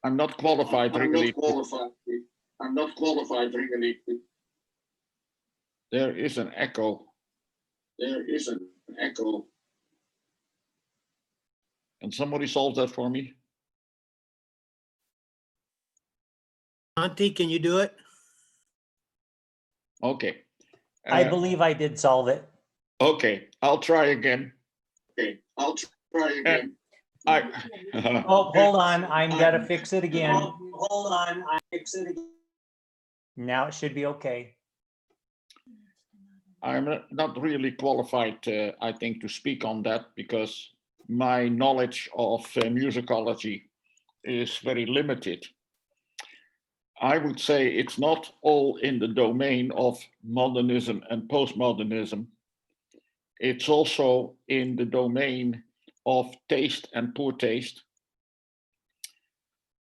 I'm not qualified really. I'm not qualified really. There is an echo. There is an echo. Can somebody solve that for me? Auntie, can you do it? Okay. I believe I did solve it. Okay, I'll try again. Okay, I'll try again. Oh, hold on. I'm gonna fix it again. Hold on, I fix it again. Now it should be okay. I'm not really qualified, I think, to speak on that because my knowledge of musicology is very limited. I would say it's not all in the domain of modernism and postmodernism. It's also in the domain of taste and poor taste.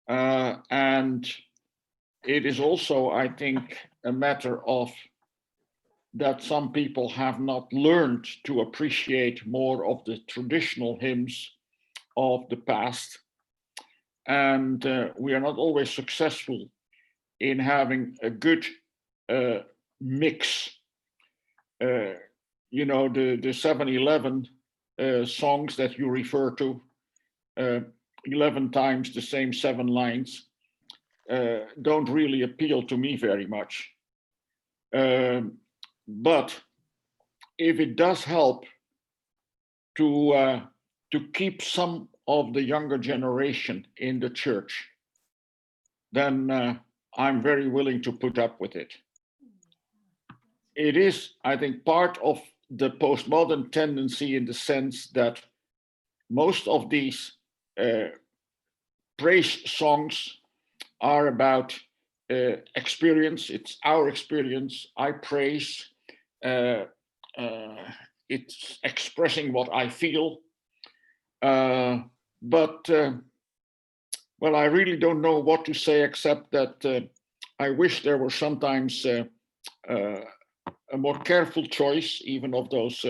And it is also, I think, a matter of that some people have not learned to appreciate more of the traditional hymns of the past. And we are not always successful in having a good mix. You know, the 7-11 songs that you refer to, 11 times the same 7 lines, don't really appeal to me very much. But if it does help to keep some of the younger generation in the church, then I'm very willing to put up with it. It is, I think, part of the postmodern tendency in the sense that most of these praise songs are about experience. It's our experience. I praise. It's expressing what I feel. But well, I really don't know what to say except that I wish there were sometimes a more careful choice, even of those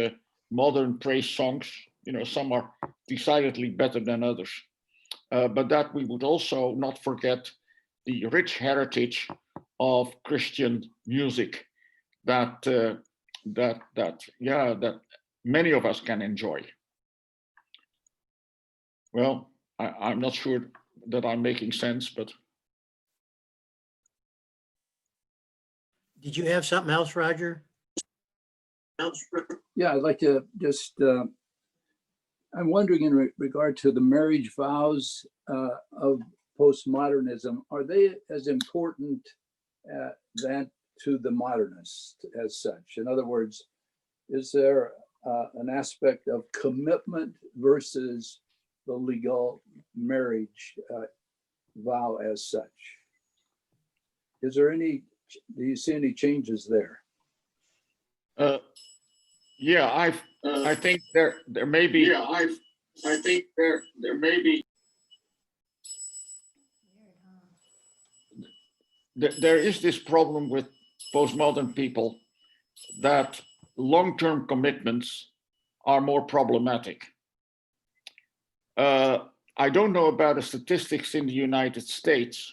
modern praise songs. You know, some are decidedly better than others. But that we would also not forget the rich heritage of Christian music that many of us can enjoy. Well, I'm not sure that I'm making sense, but. Did you have something else, Roger? Yeah, I'd like to just, I'm wondering in regard to the marriage vows of postmodernism, are they as important than to the modernists as such? In other words, is there an aspect of commitment versus the legal marriage vow as such? Is there any, do you see any changes there? Yeah, I think there may be. Yeah, I think there may be. There is this problem with postmodern people that long-term commitments are more problematic. I don't know about the statistics in the United States,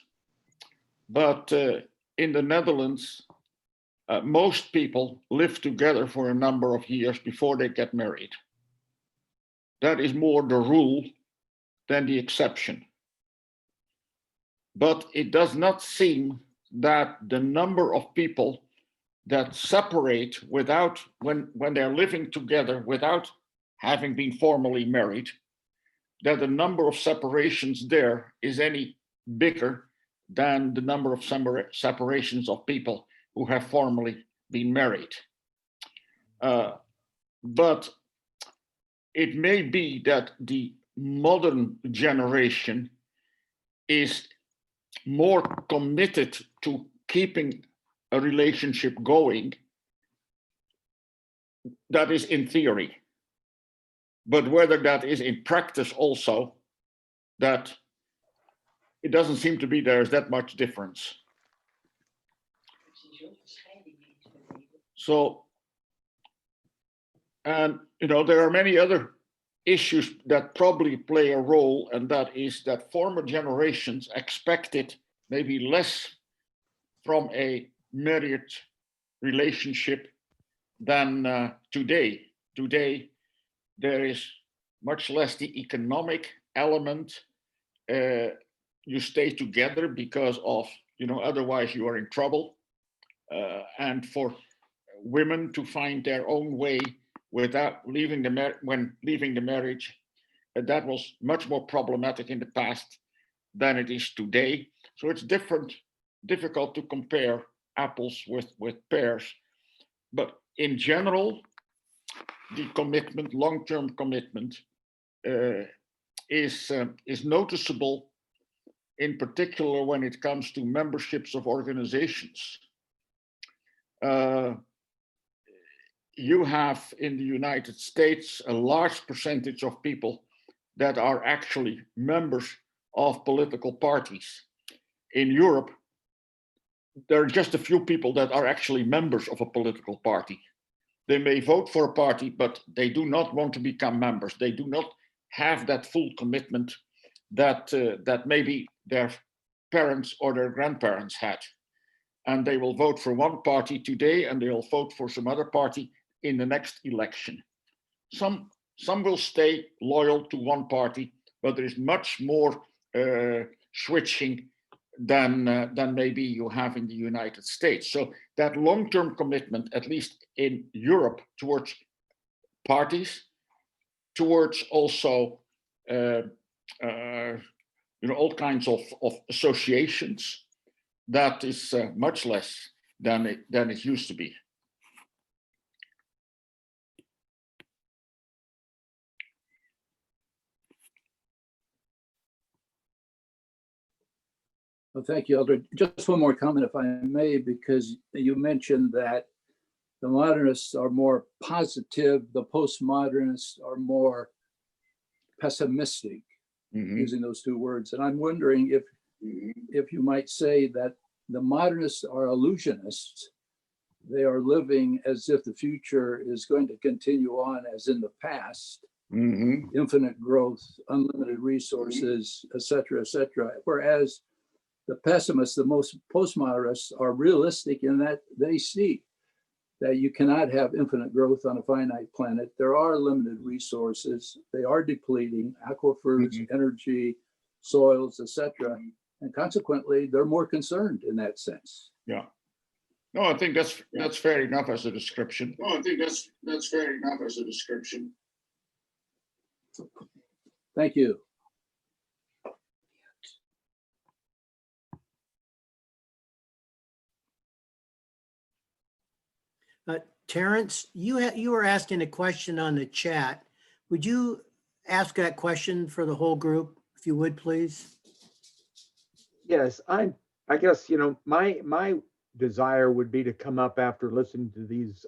but in the Netherlands, most people live together for a number of years before they get married. That is more the rule than the exception. But it does not seem that the number of people that separate without, when they're living together without having been formally married, that the number of separations there is any bigger than the number of separations of people who have formally been married. But it may be that the modern generation is more committed to keeping a relationship going. That is in theory. But whether that is in practice also, that it doesn't seem to be there's that much difference. So, and you know, there are many other issues that probably play a role, and that is that former generations expected maybe less from a marriage relationship than today. Today, there is much less the economic element. You stay together because of, you know, otherwise you are in trouble. And for women to find their own way without leaving when leaving the marriage, that was much more problematic in the past than it is today. So it's difficult to compare apples with pears. But in general, the commitment, long-term commitment, is noticeable, in particular when it comes to memberships of organizations. You have in the United States a large percentage of people that are actually members of political parties. In Europe, there are just a few people that are actually members of a political party. They may vote for a party, but they do not want to become members. They do not have that full commitment that maybe their parents or their grandparents had. And they will vote for one party today, and they'll vote for some other party in the next election. Some will stay loyal to one party, but there is much more switching than maybe you have in the United States. So that long-term commitment, at least in Europe, towards parties, towards also all kinds of associations, that is much less than it used to be. Well, thank you, Elder. Just one more comment, if I may, because you mentioned that the modernists are more positive, the postmodernists are more pessimistic, using those two words. And I'm wondering if you might say that the modernists are illusionists. They are living as if the future is going to continue on as in the past, infinite growth, unlimited resources, et cetera, whereas the pessimists, the most postmodernists, are realistic in that they see that you cannot have infinite growth on a finite planet. There are limited resources. They are depleting aquifers, energy, soils, etc. And consequently, they're more concerned in that sense. Yeah. No, I think that's fair enough as a description. That's fair enough as a description. Thank you. Terrence, you were asking a question on the chat. Would you ask that question for the whole group, if you would, please? Yes, I guess, my desire would be to come up after listening to these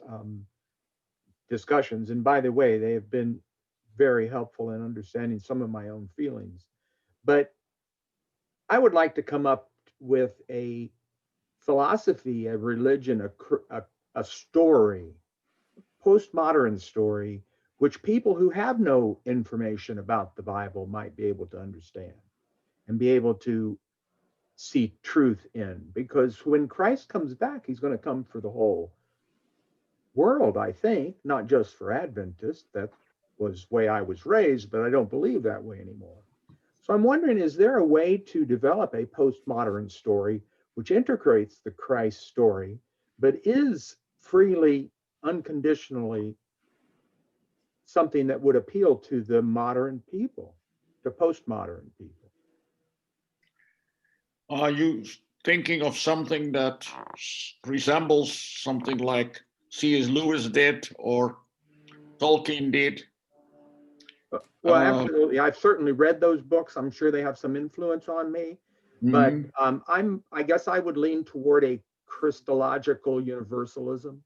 discussions. And by the way, they have been very helpful in understanding some of my own feelings. But I would like to come up with a philosophy, a religion, a story, postmodern story, which people who have no information about the Bible might be able to understand and be able to see truth in. Because when Christ comes back, he's going to come for the whole world, I think, not just for Adventists. That was the way I was raised, but I don't believe that way anymore. So I'm wondering, is there a way to develop a postmodern story which integrates the Christ story, but is freely, unconditionally something that would appeal to the modern people, the postmodern people? Are you thinking of something that resembles something like C.S. Lewis did or Tolkien did? Well, absolutely. I've certainly read those books. I'm sure they have some influence on me. But I guess I would lean toward a Christological universalism.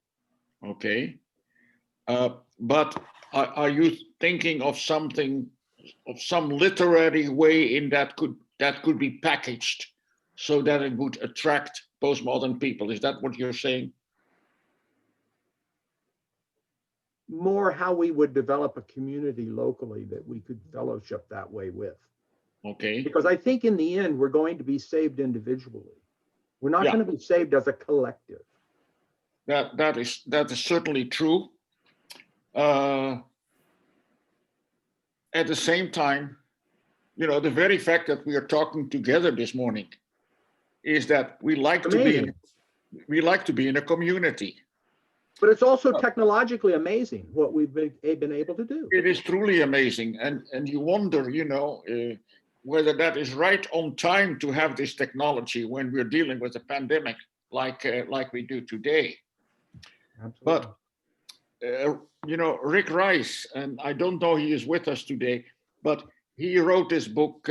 Okay. But are you thinking of something, of some literary way in that could be packaged so that it would attract postmodern people? Is that what you're saying? More how we would develop a community locally that we could fellowship that way with. Okay. Because I think in the end, we're going to be saved individually. We're not going to be saved as a collective. That is certainly true. At the same time, the very fact that we are talking together this morning is that we like to be in a community. But it's also technologically amazing what we've been able to do. It is truly amazing, and you wonder, whether that is right on time to have this technology when we're dealing with a pandemic like we do today. Absolutely. But Rick Rice, and I don't know he is with us today, but he wrote this book,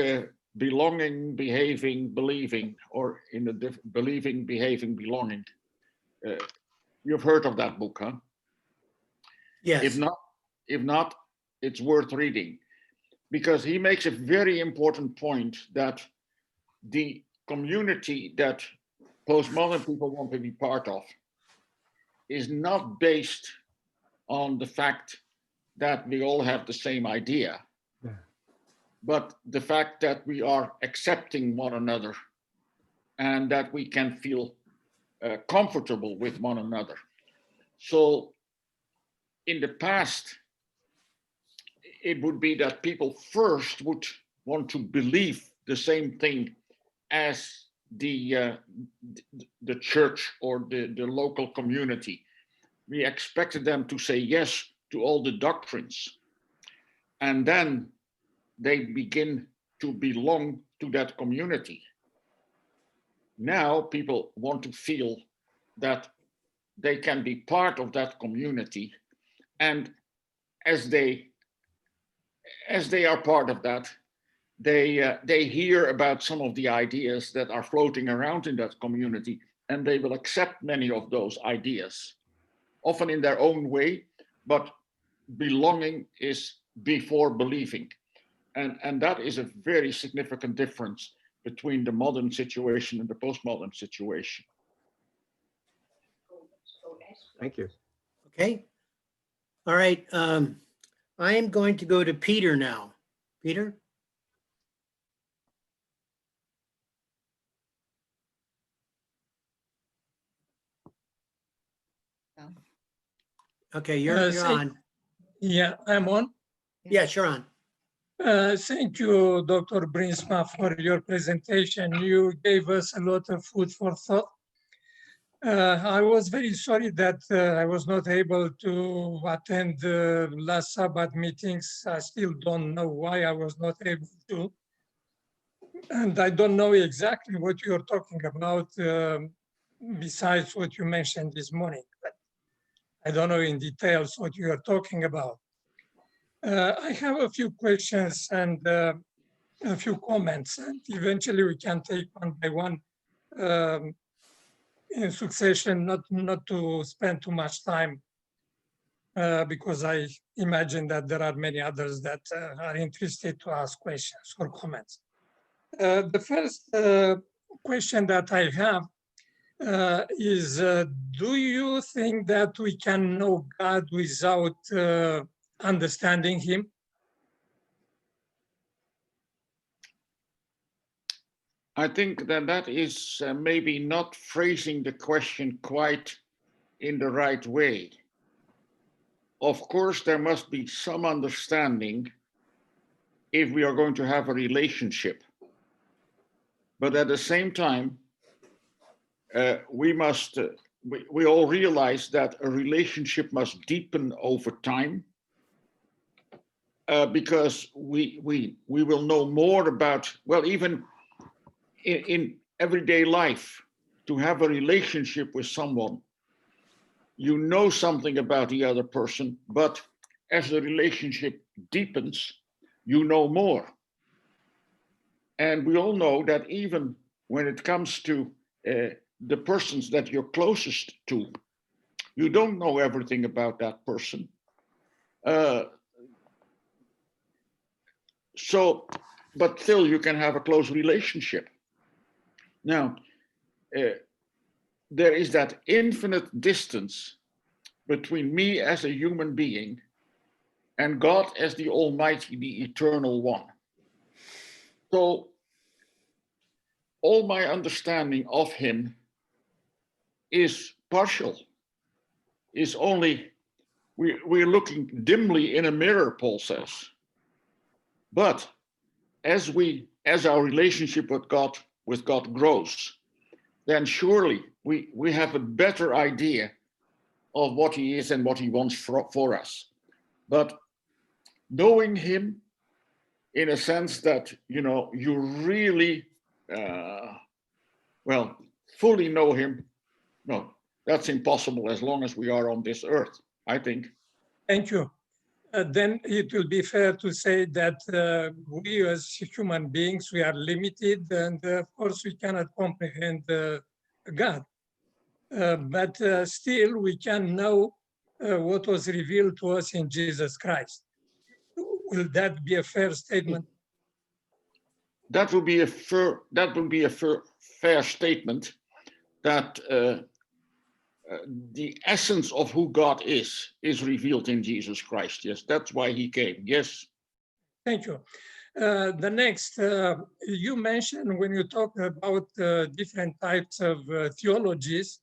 Belonging, Behaving, Believing, or in the Believing, Behaving, Belonging. You've heard of that book, huh? Yes. If not, it's worth reading. because he makes a very important point that the community that postmodern people want to be part of is not based on the fact that we all have the same idea, but the fact that we are accepting one another and that we can feel comfortable with one another. So in the past, it would be that people first would want to believe the same thing as the church or the local community. We expected them to say yes to all the doctrines, and then they begin to belong to that community. Now people want to feel that they can be part of that community, and as they are part of that, they hear about some of the ideas that are floating around in that community, and they will accept many of those ideas, often in their own way, but belonging is before believing. And that is a very significant difference between the modern situation and the postmodern situation. Thank you. Okay. All right. I am going to go to Peter now. Peter? Okay, you're on. Yeah, I'm on. Yes, you're on. Thank you, Dr. Bruinsma, for your presentation. You gave us a lot of food for thought. I was very sorry that I was not able to attend the last Sabbath meetings. I still don't know why I was not able to. And I don't know exactly what you're talking about besides what you mentioned this morning. But I don't know in details what you are talking about. I have a few questions and a few comments, and eventually we can take one by one in succession, not to spend too much time, because I imagine that there are many others that are interested to ask questions or comments. The first question that I have is, do you think that we can know God without understanding him? I think that that is maybe not phrasing the question quite in the right way. Of course, there must be some understanding if we are going to have a relationship. But at the same time, we all realize that a relationship must deepen over time, because we will know more about, well, even in everyday life, to have a relationship with someone, you know something about the other person, but as the relationship deepens, you know more. And we all know that even when it comes to the persons that you're closest to, you don't know everything about that person. But still you can have a close relationship. Now, there is that infinite distance between me as a human being and God as the Almighty, the Eternal One. So all my understanding of him is partial, is only, we're looking dimly in a mirror, Paul says. But as our relationship with God grows, then surely we have a better idea of what he is and what he wants for us. But knowing him in a sense that, you really, fully know him, no, that's impossible as long as we are on this earth, I think. Thank you. Then it will be fair to say that we as human beings, we are limited, and of course we cannot comprehend God. But still we can know what was revealed to us in Jesus Christ. will that be a fair statement? That would be a fair statement, that the essence of who God is revealed in Jesus Christ. Yes, that's why he came. Yes. Thank you. The next, you mentioned when you talk about different types of theologies,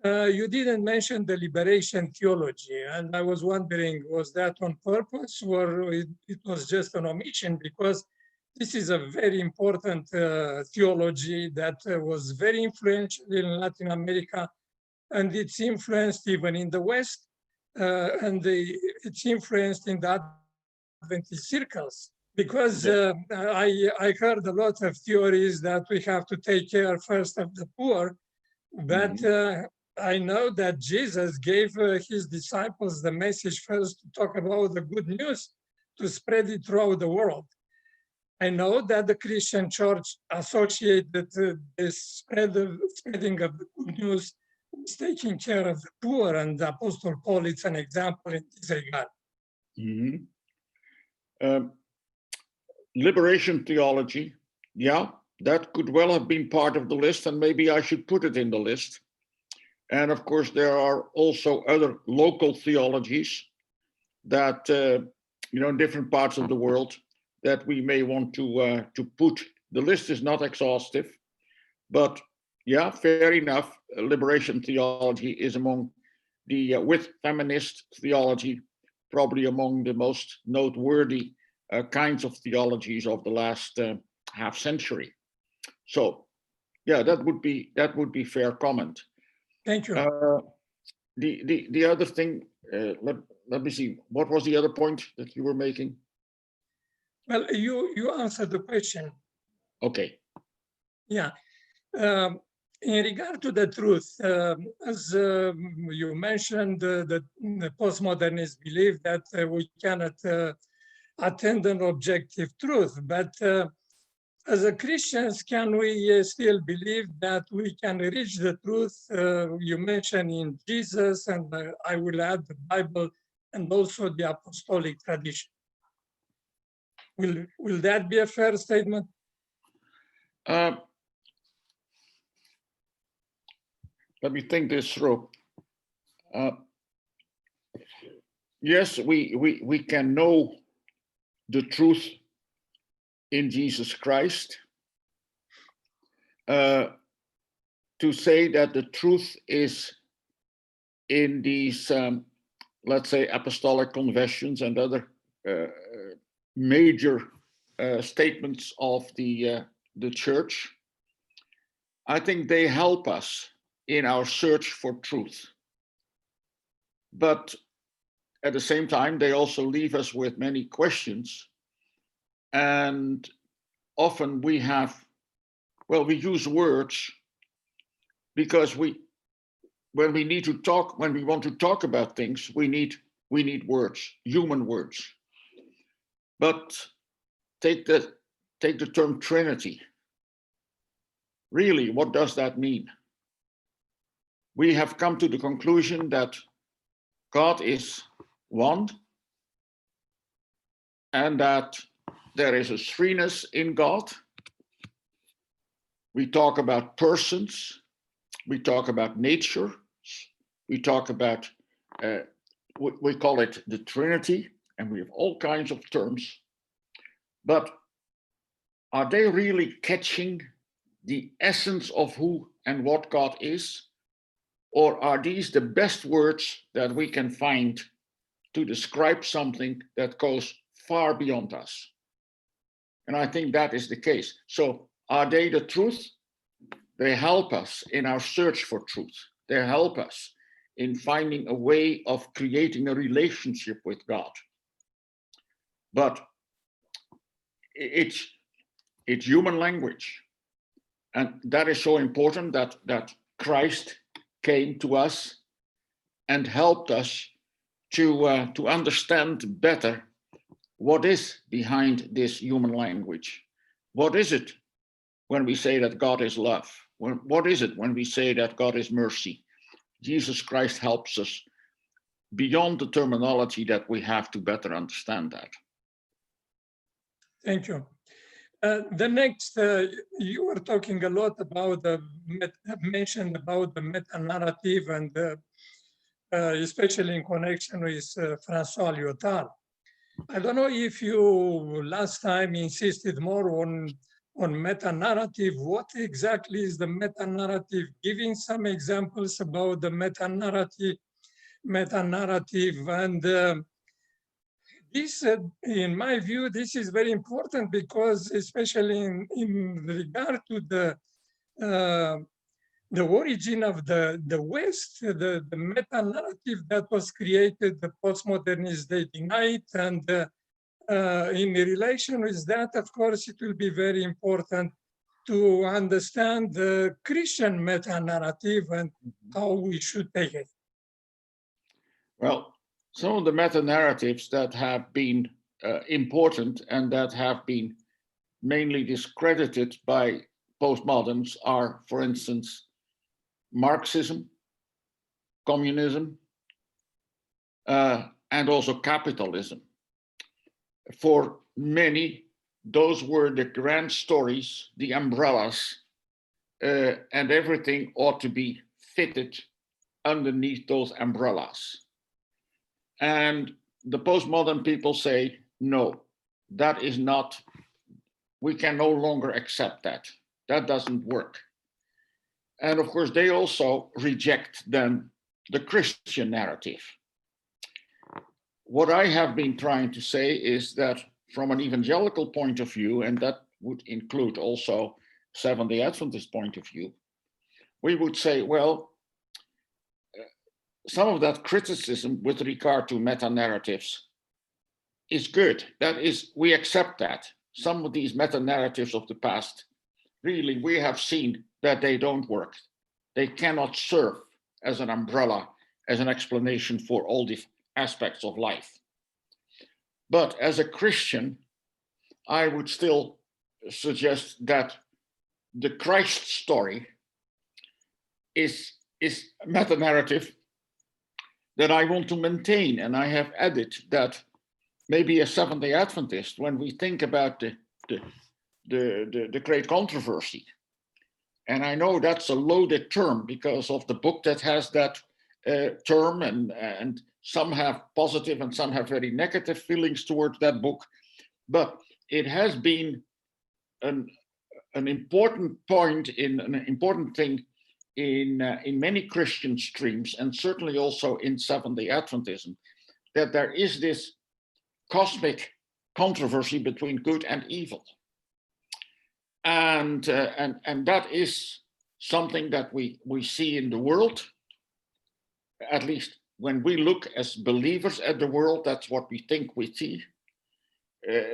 you didn't mention the liberation theology. And I was wondering, was that on purpose or it was just an omission? Because this is a very important theology that was very influential in Latin America, and it's influenced even in the West, and it's influenced in the Adventist circles. Because I heard a lot of theories that we have to take care first of the poor, but I know that Jesus gave his disciples the message first to talk about the good news, to spread it throughout the world. I know that the Christian church associated this spreading of the good news with taking care of the poor, and the Apostle Paul is an example in this regard. Liberation theology, yeah, that could well have been part of the list, and maybe I should put it in the list. And of course, there are also other local theologies that, in different parts of the world, that we may want to put. The list is not exhaustive, but yeah, fair enough. Liberation theology is among the, with feminist theology, probably among the most noteworthy kinds of theologies of the last half century. So, yeah, that would be fair comment. Thank you. The other thing, let me see. What was the other point that you were making? Well, you answered the question. Okay. Yeah. In regard to the truth, as you mentioned, the postmodernists believe that we cannot attain an objective truth, but as a Christians, can we still believe that we can reach the truth you mentioned in Jesus, and I will add the Bible and also the apostolic tradition? Will that be a fair statement? Let me think this through. Yes, we can know the truth in Jesus Christ. To say that the truth is in these, let's say, apostolic confessions and other major statements of the church, I think they help us in our search for truth. But at the same time, they also leave us with many questions. And often we use words because when we want to talk about things, we need words, human words. But take the term Trinity. Really, what does that mean? We have come to the conclusion that God is one, and that there is a threeness in God. We talk about persons, we talk about nature, we talk about, we call it the Trinity, and we have all kinds of terms. But are they really catching the essence of who and what God is? Or are these the best words that we can find to describe something that goes far beyond us? And I think that is the case. So are they the truth? They help us in our search for truth. They help us in finding a way of creating a relationship with God. But it's human language. And that is so important that Christ came to us and helped us to understand better what is behind this human language. What is it when we say that God is love? What is it when we say that God is mercy? Jesus Christ helps us beyond the terminology that we have to better understand that. Thank you. The next, you were talking a lot about mentioned about the meta-narrative and especially in connection with François Lyotard. I don't know if you last time insisted more on meta-narrative. What exactly is the meta-narrative? Giving some examples about the meta-narrative, and this, in my view, this is very important because, especially in regard to the origin of the West, the meta-narrative that was created, the postmodernists, they deny it, and in relation with that, of course, it will be very important to understand the Christian meta-narrative and how we should take it. Well, some of the meta-narratives that have been important and that have been mainly discredited by postmoderns are, for instance, Marxism, communism, and also capitalism. For many, those were the grand stories, the umbrellas, and everything ought to be fitted underneath those umbrellas. And the postmodern people say, no, that is not, we can no longer accept that. That doesn't work. And of course, they also reject then the Christian narrative. What I have been trying to say is that from an evangelical point of view, and that would include also Seventh-day Adventist point of view, we would say, well, some of that criticism with regard to meta-narratives is good. That is, we accept that. Some of these meta-narratives of the past, really, we have seen that they don't work. They cannot serve as an umbrella, as an explanation for all the aspects of life. But as a Christian, I would still suggest that the Christ story is a meta-narrative that I want to maintain. And I have added that maybe a Seventh-day Adventist, when we think about the great controversy, and I know that's a loaded term because of the book that has that term, and some have positive and some have very negative feelings towards that book, but it has been an important point, in an important thing in many Christian streams, and certainly also in Seventh-day Adventism, that there is this cosmic controversy between good and evil. And that is something that we see in the world. At least when we look as believers at the world, that's what we think we see.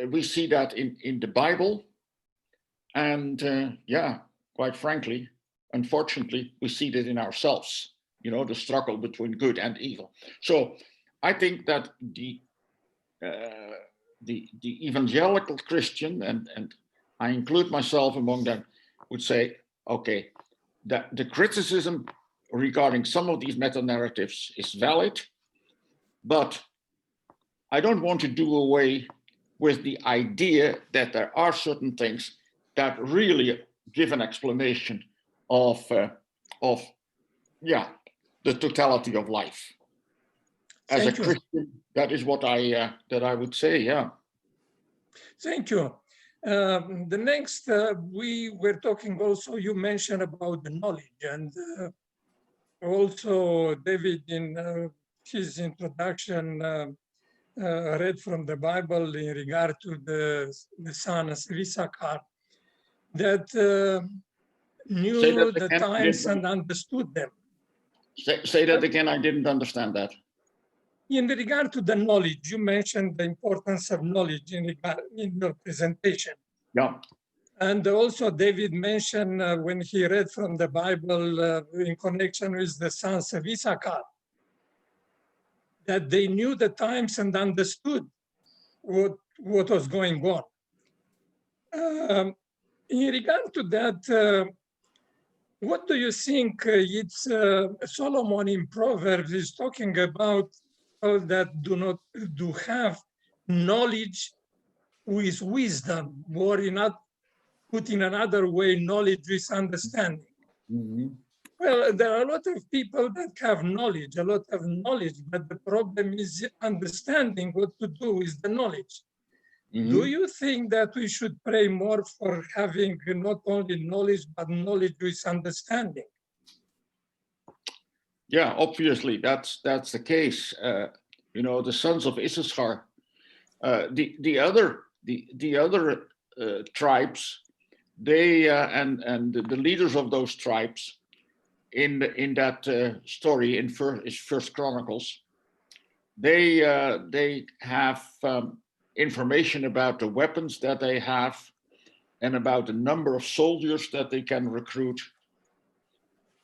We see that in the Bible. And yeah, quite frankly, unfortunately, we see that in ourselves, you know, the struggle between good and evil. So I think that the evangelical Christian, and I include myself among them, would say, okay, that the criticism regarding some of these meta-narratives is valid, but I don't want to do away with the idea that there are certain things that really give an explanation of yeah, the totality of life. As Thank a you. Christian, that is what I would say, yeah. Thank you. The next, we were talking also, you mentioned about the knowledge, and also David in his introduction read from the Bible in regard to the sons of Issachar that knew the times and understood them. Say that again, I didn't understand that. In regard to the knowledge, you mentioned the importance of knowledge in your presentation. Yeah. And also David mentioned when he read from the Bible in connection with the sons of Issachar, that they knew the times and understood what was going on. In regard to that, what do you think it's Solomon in Proverbs is talking about that do have knowledge with wisdom, or put in another way, knowledge with understanding. Well, there are a lot of people that have knowledge, but the problem is understanding what to do with the knowledge. Do you think that we should pray more for having not only knowledge, but knowledge with understanding? Yeah, obviously that's the case. You know, the sons of Issachar, the other tribes, they and the leaders of those tribes in that story in First Chronicles, they have information about the weapons that they have and about the number of soldiers that they can recruit.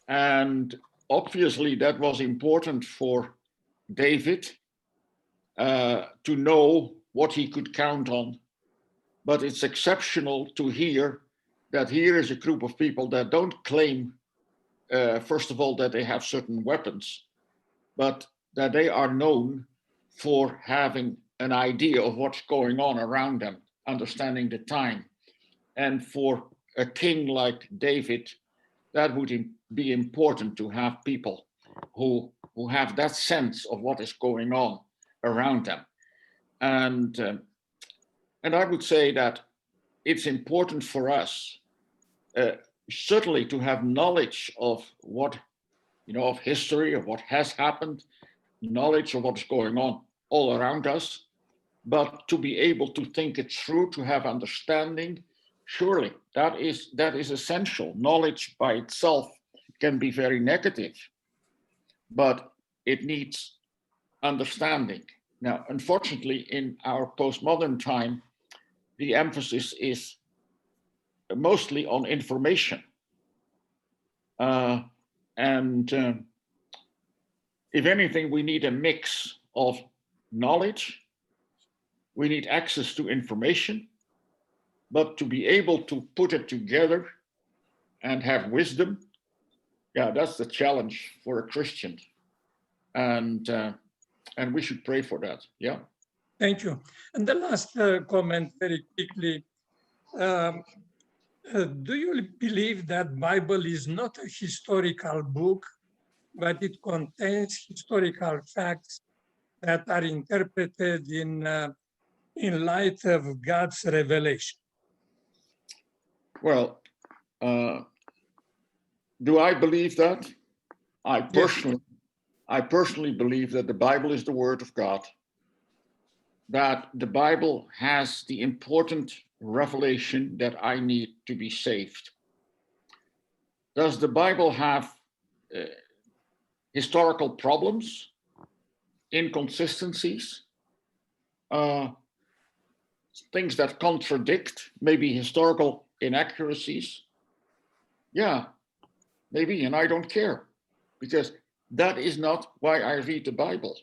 And obviously that was important for David to know what he could count on. But it's exceptional to hear that here is a group of people that don't claim, first of all, that they have certain weapons, but that they are known for having an idea of what's going on around them, understanding the time. And for a king like David, that would be important to have people who have that sense of what is going on around them. And I would say that it's important for us certainly to have knowledge of what, you know, of history, of what has happened, knowledge of what's going on all around us, but to be able to think it through, to have understanding, surely that is essential. Knowledge by itself can be very negative, but it needs understanding. Now, unfortunately, in our postmodern time, the emphasis is mostly on information. If anything, we need a mix of knowledge. We need access to information, but to be able to put it together and have wisdom, yeah, that's the challenge for a Christian. And we should pray for that, yeah. Thank you. And the last comment very quickly. Do you believe that Bible is not a historical book, but it contains historical facts that are interpreted in light of God's revelation? Well, do I believe that? I personally believe that the Bible is the Word of God, that the Bible has the important revelation that I need to be saved. Does the Bible have historical problems, inconsistencies, things that contradict, maybe historical inaccuracies? Yeah, maybe, and I don't care, because that is not why I read the Bible.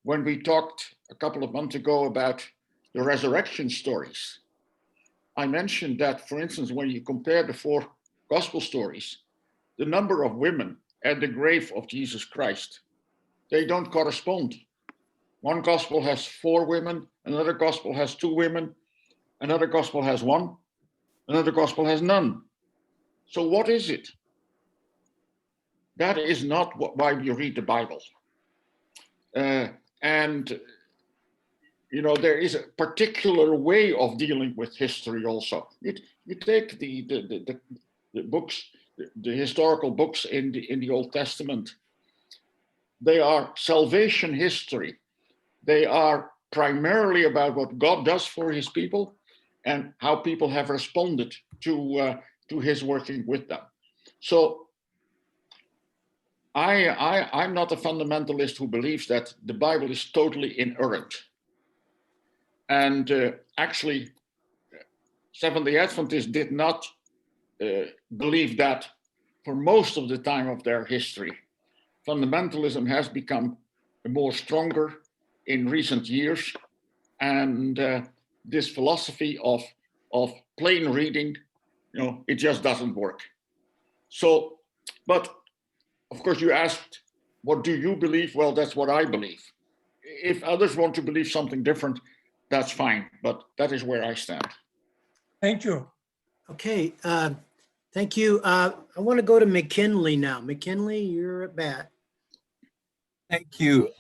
When we talked a couple of months ago about the resurrection stories, I mentioned that, for instance, when you compare the 4 gospel stories, the number of women at the grave of Jesus Christ, they don't correspond. One gospel has 4 women, another gospel has 2 women, another gospel has 1, another gospel has none. So what is it? That is not why we read the Bible. And you know, there is a particular way of dealing with history also. You take the books, the historical books in the Old Testament. They are salvation history. They are primarily about what God does for his people and how people have responded to his working with them. So I'm not a fundamentalist who believes that the Bible is totally inerrant. And actually, Seventh-day Adventists did not believe that for most of the time of their history. Fundamentalism has become more stronger in recent years, and this philosophy of plain reading, you know, it just doesn't work. So, but of course you asked, what do you believe? Well, that's what I believe. If others want to believe something different, that's fine, but that is where I stand. Thank you. Okay, thank you. I want to go to McKinley now. McKinley, you're at bat. Thank you.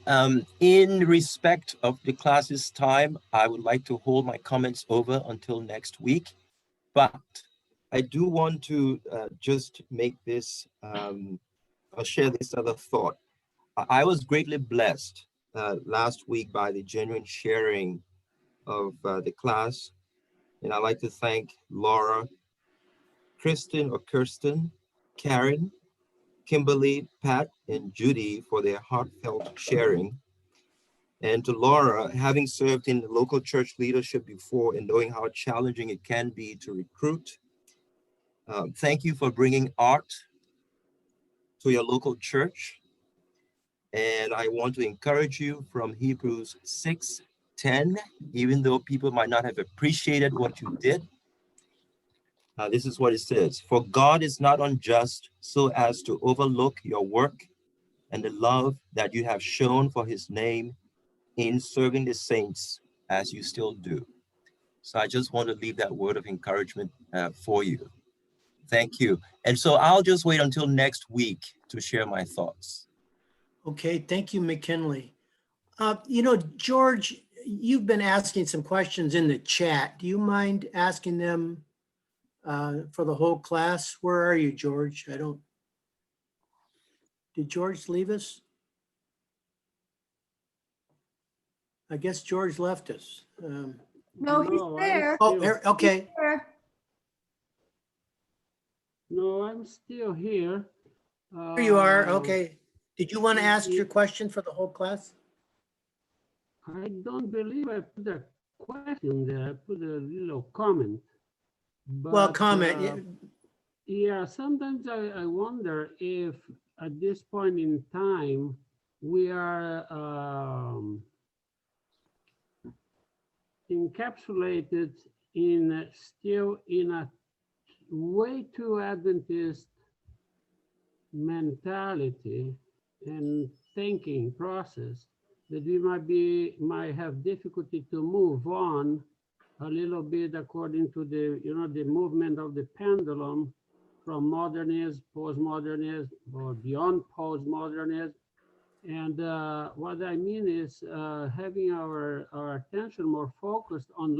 In respect of the class's time, I would like to hold my comments over until next week, but I do want to just make this, I'll share this other thought. I was greatly blessed last week by the genuine sharing of the class, and I'd like to thank Laura, Kirsten, Karen, Kimberly, Pat, and Judy for their heartfelt sharing. And to Laura, having served in local church leadership before and knowing how challenging it can be to recruit, thank you for bringing art to your local church. And I want to encourage you from Hebrews 6:10, even though people might not have appreciated what you did. This is what it says: "For God is not unjust so as to overlook your work and the love that you have shown for his name in serving the saints as you still do." So I just want to leave that word of encouragement for you. Thank you. And so I'll just wait until next week to share my thoughts. Okay, thank you, McKinley. You know, George, you've been asking some questions in the chat. Do you mind asking them for the whole class? Where are you, George? Did George leave us? I guess George left us. No, he's there. Oh, there, okay. He's there. No, I'm still here. Here you are, okay. Did you want to ask your question for the whole class? I don't believe I put a question there. I put a little comment. But, Well, comment. Yeah, sometimes I wonder if at this point in time, we are encapsulated still in a way too Adventist mentality and thinking process that we might have difficulty to move on a little bit according to the movement of the pendulum from modernism, postmodernism, or beyond postmodernism. And what I mean is having our attention more focused on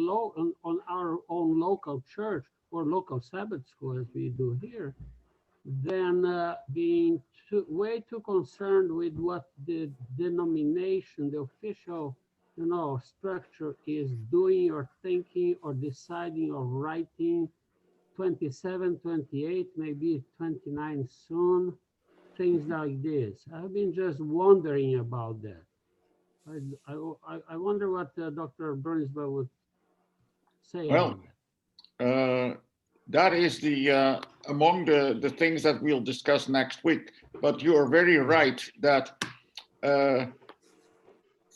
our own local church or local Sabbath school, as we do here, than being way too concerned with what the denomination, the official, structure is doing or thinking or deciding or writing. 27, 28, maybe 29 soon, things like this. I've been just wondering about that. I wonder what Dr. Bruinsma would say about that. That is among the things that we'll discuss next week. But you are very right that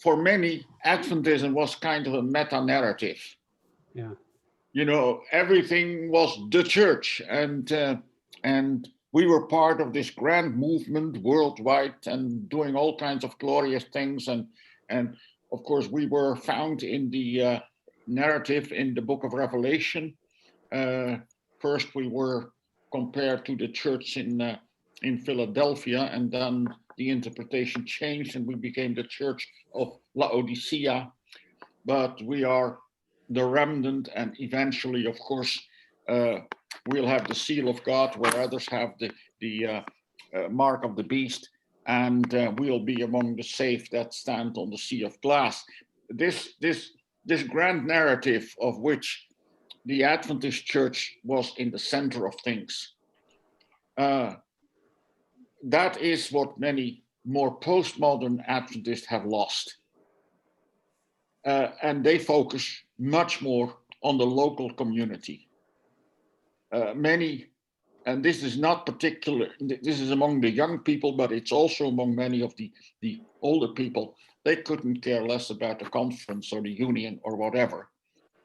for many, Adventism was kind of a meta-narrative. Yeah. Everything was the church, and we were part of this grand movement worldwide and doing all kinds of glorious things. And of course, we were found in the narrative in the book of Revelation. First, we were compared to the church in Philadelphia, and then the interpretation changed and we became the church of Laodicea. But we are the remnant, and eventually, of course, we'll have the seal of God, where others have the mark of the beast, and we'll be among the saved that stand on the sea of glass. This grand narrative of which the Adventist church was in the center of things. That is what many more postmodern Adventists have lost. And they focus much more on the local community. Many, and this is not particular, this is among the young people, but it's also among many of the older people. They couldn't care less about the conference or the union or whatever,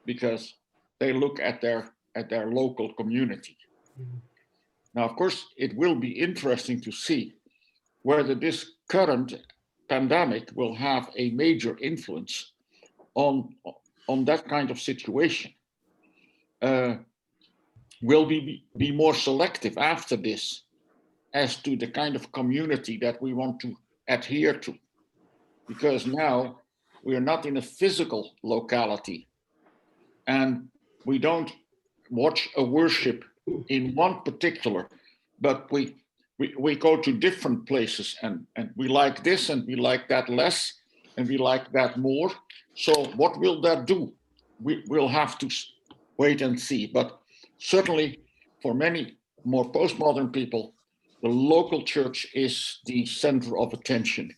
because they look at their local community. Mm-hmm. Now, of course, it will be interesting to see whether this current pandemic will have a major influence on on that kind of situation. Will we be more selective after this as to the kind of community that we want to adhere to? Because now we are not in a physical locality and we don't watch a worship in one particular, but we go to different places and we like this and we like that less and we like that more. So what will that do? We'll have to wait and see. But certainly for many more postmodern people, the local church is the center of attention.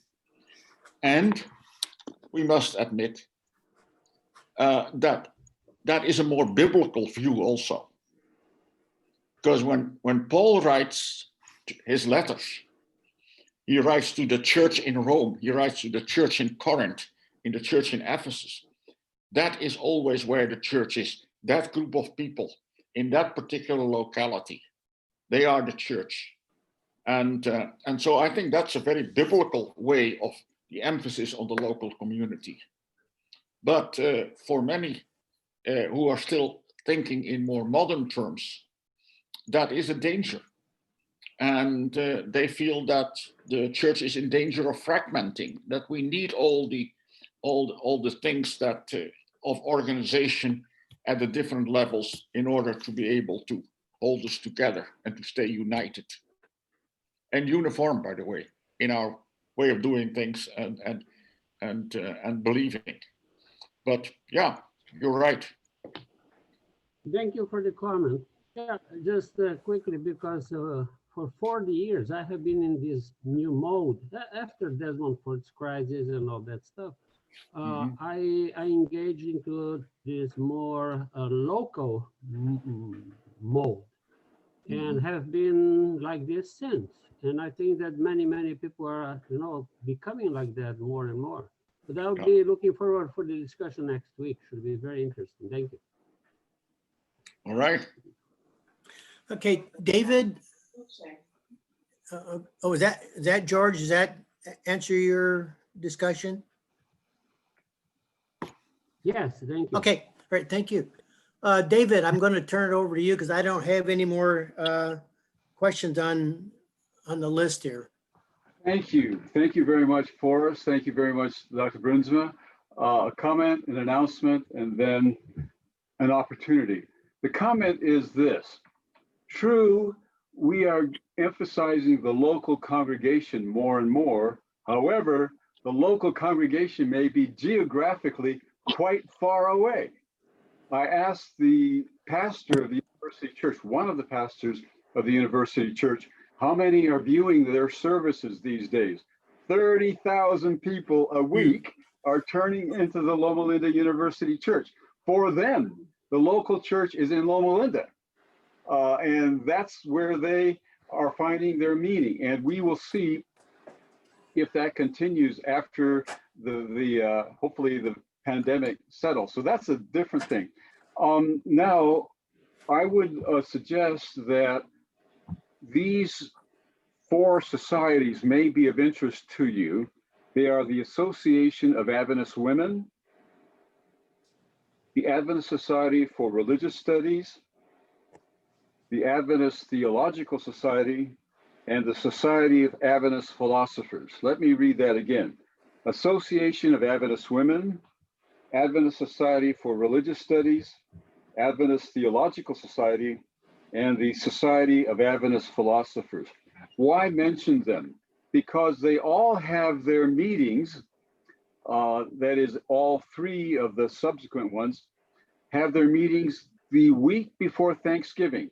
And we must admit that is a more biblical view also. Because when Paul writes his letters, he writes to the church in Rome, he writes to the church in Corinth, in the church in Ephesus. That is always where the church is, that group of people in that particular locality. They are the church. And so I think that's a very biblical way of the emphasis on the local community. But for many who are still thinking in more modern terms, that is a danger. And they feel that the church is in danger of fragmenting, that we need all the things that of organization at the different levels in order to be able to hold us together and to stay united. And uniform, by the way, in our way of doing things and believing. But yeah, you're right. Thank you for the comment. Yeah, just quickly, because for 40 years I have been in this new mode after Desmond Ford's crisis and all that stuff. I engage into this more local mode and have been like this since. And I think that many people are, becoming like that more and more. But I'll be looking forward for the discussion next week. Should be very interesting. Thank you. All right. Okay, David. Is that George? Does that answer your discussion? Yes, thank you. Okay, all right, thank you. David, I'm going to turn it over to you because I don't have any more questions on the list here. Thank you. Thank you very much, Forrest. Thank you very much, Dr. Bruinsma. A comment, an announcement, and then an opportunity. The comment is this. True, we are emphasizing the local congregation more and more. However, the local congregation may be geographically quite far away. I asked the pastor of the university church, one of the pastors of the university church, how many are viewing their services these days? 30,000 people a week are turning into the Loma Linda University Church. For them, the local church is in Loma Linda. And that's where they are finding their meaning. And we will see if that continues after the hopefully the pandemic settles. So that's a different thing. Now, I would suggest that these 4 societies may be of interest to you. They are the Association of Adventist Women, the Adventist Society for Religious Studies, the Adventist Theological Society, and the Society of Adventist Philosophers. Let me read that again. Association of Adventist Women, Adventist Society for Religious Studies, Adventist Theological Society, and the Society of Adventist Philosophers. Why mention them? Because they all have their meetings, that is all 3 of the subsequent ones, have their meetings the week before Thanksgiving.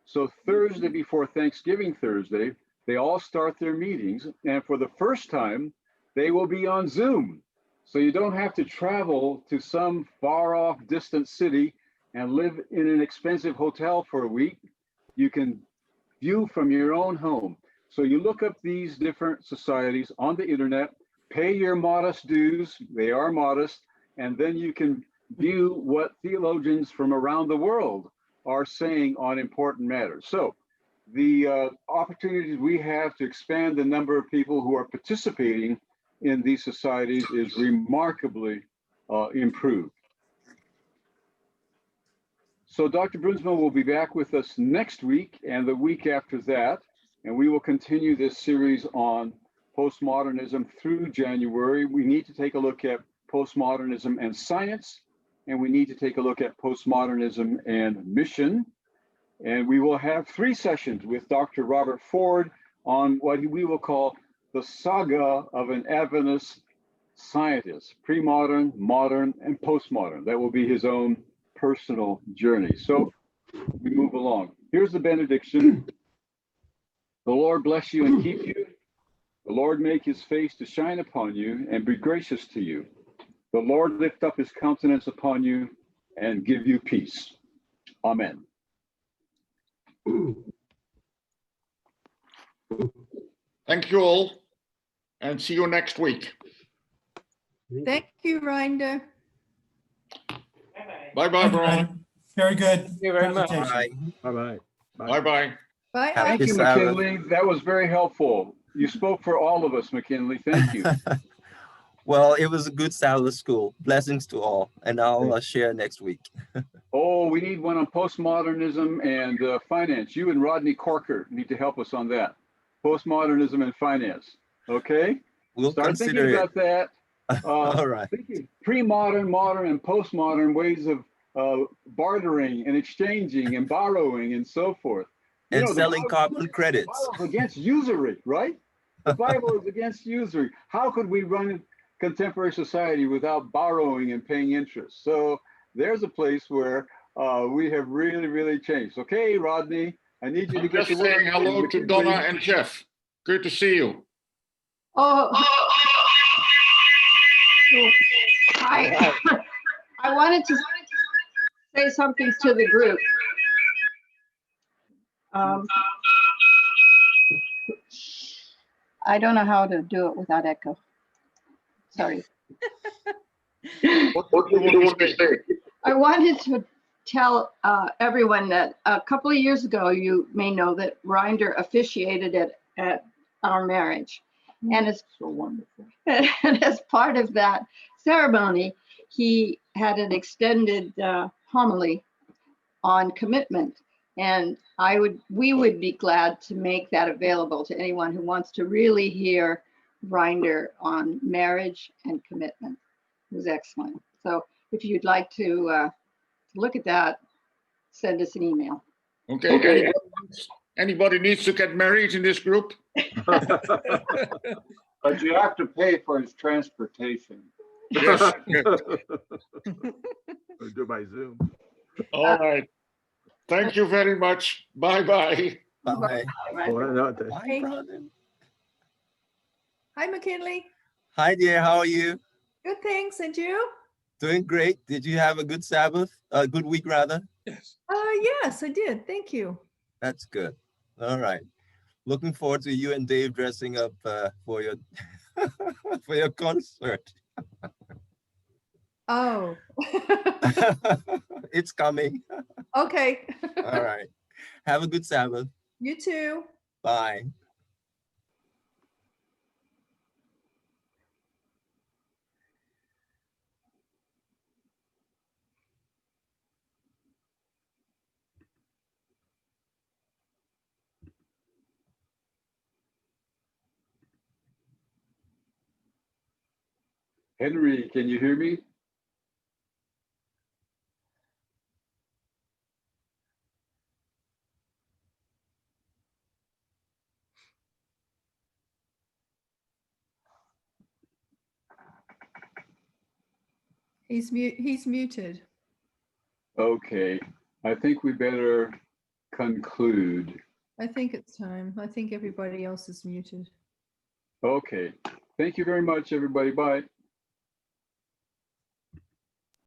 So Thursday before Thanksgiving Thursday, they all start their meetings, and for the first time, they will be on Zoom. So you don't have to travel to some far off distant city and live in an expensive hotel for a week. You can view from your own home. So you look up these different societies on the internet, pay your modest dues, they are modest, and then you can view what theologians from around the world are saying on important matters. So the opportunities we have to expand the number of people who are participating in these societies is remarkably improved. So Dr. Bruinsma will be back with us next week and the week after that, and we will continue this series on postmodernism through January. We need to take a look at postmodernism and science, and we need to take a look at postmodernism and mission. And we will have 3 sessions with Dr. Robert Ford on what we will call the saga of an Adventist scientist, pre-modern, modern, and postmodern. That will be his own personal journey. So we move along. Here's the benediction. The Lord bless you and keep you. The Lord make his face to shine upon you and be gracious to you. The Lord lift up his countenance upon you and give you peace. Amen. Thank you all, and see you next week. Thank you, Reinder. Bye-bye, Brian. Very good. Thank you very much. Bye. Bye-bye. Bye-bye. Bye. Thank you, McKinley. That was very helpful. You spoke for all of us, McKinley. Thank you. Well, it was a good Sabbath school. Blessings to all. And I'll share next week. Oh, we need one on postmodernism and finance. You and Rodney Corker need to help us on that. Postmodernism and finance. Okay? We'll Start consider thinking it. about that. All right. Thinking pre-modern, modern, and postmodern ways of bartering and exchanging and borrowing and so forth. And the selling Bible- carbon credits. The Bible is against usury, right? The Bible is against usury. How could we run contemporary society without borrowing and paying interest? So there's a place where we have really, really changed. Okay, Rodney, I need you to get Just to work. saying hello to Donna and Jeff. Good to see you. Oh, I wanted to say something to the group. I don't know how to do it without echo. Sorry. What do you want to say? I wanted to tell everyone that a couple of years ago, you may know that Reinder officiated at our marriage. And as so wonderful. And as part of that ceremony, he had an extended homily on commitment. And we would be glad to make that available to anyone who wants to really hear Reinder on marriage and commitment. It was excellent. So if you'd like to look at that, send us an email. Okay. Anybody needs to get married in this group? But you have to pay for his transportation. Yes. Or do by Zoom. All right. Thank you very much. Bye-bye. Bye. Hey. Brother. Hi, McKinley. Hi, dear. How are you? Good, thanks. And you? Doing great. Did you have a good Sabbath? A good week, rather? Yes. Yes, I did. Thank you. That's good. All right. Looking forward to you and Dave dressing up for your for your concert. Oh. It's coming. Okay. All right. Have a good Sabbath. You too. Bye. Henry, can you hear me? He's muted. Okay, I think we better conclude. I think it's time. I think everybody else is muted. Okay, thank you very much, everybody. Bye.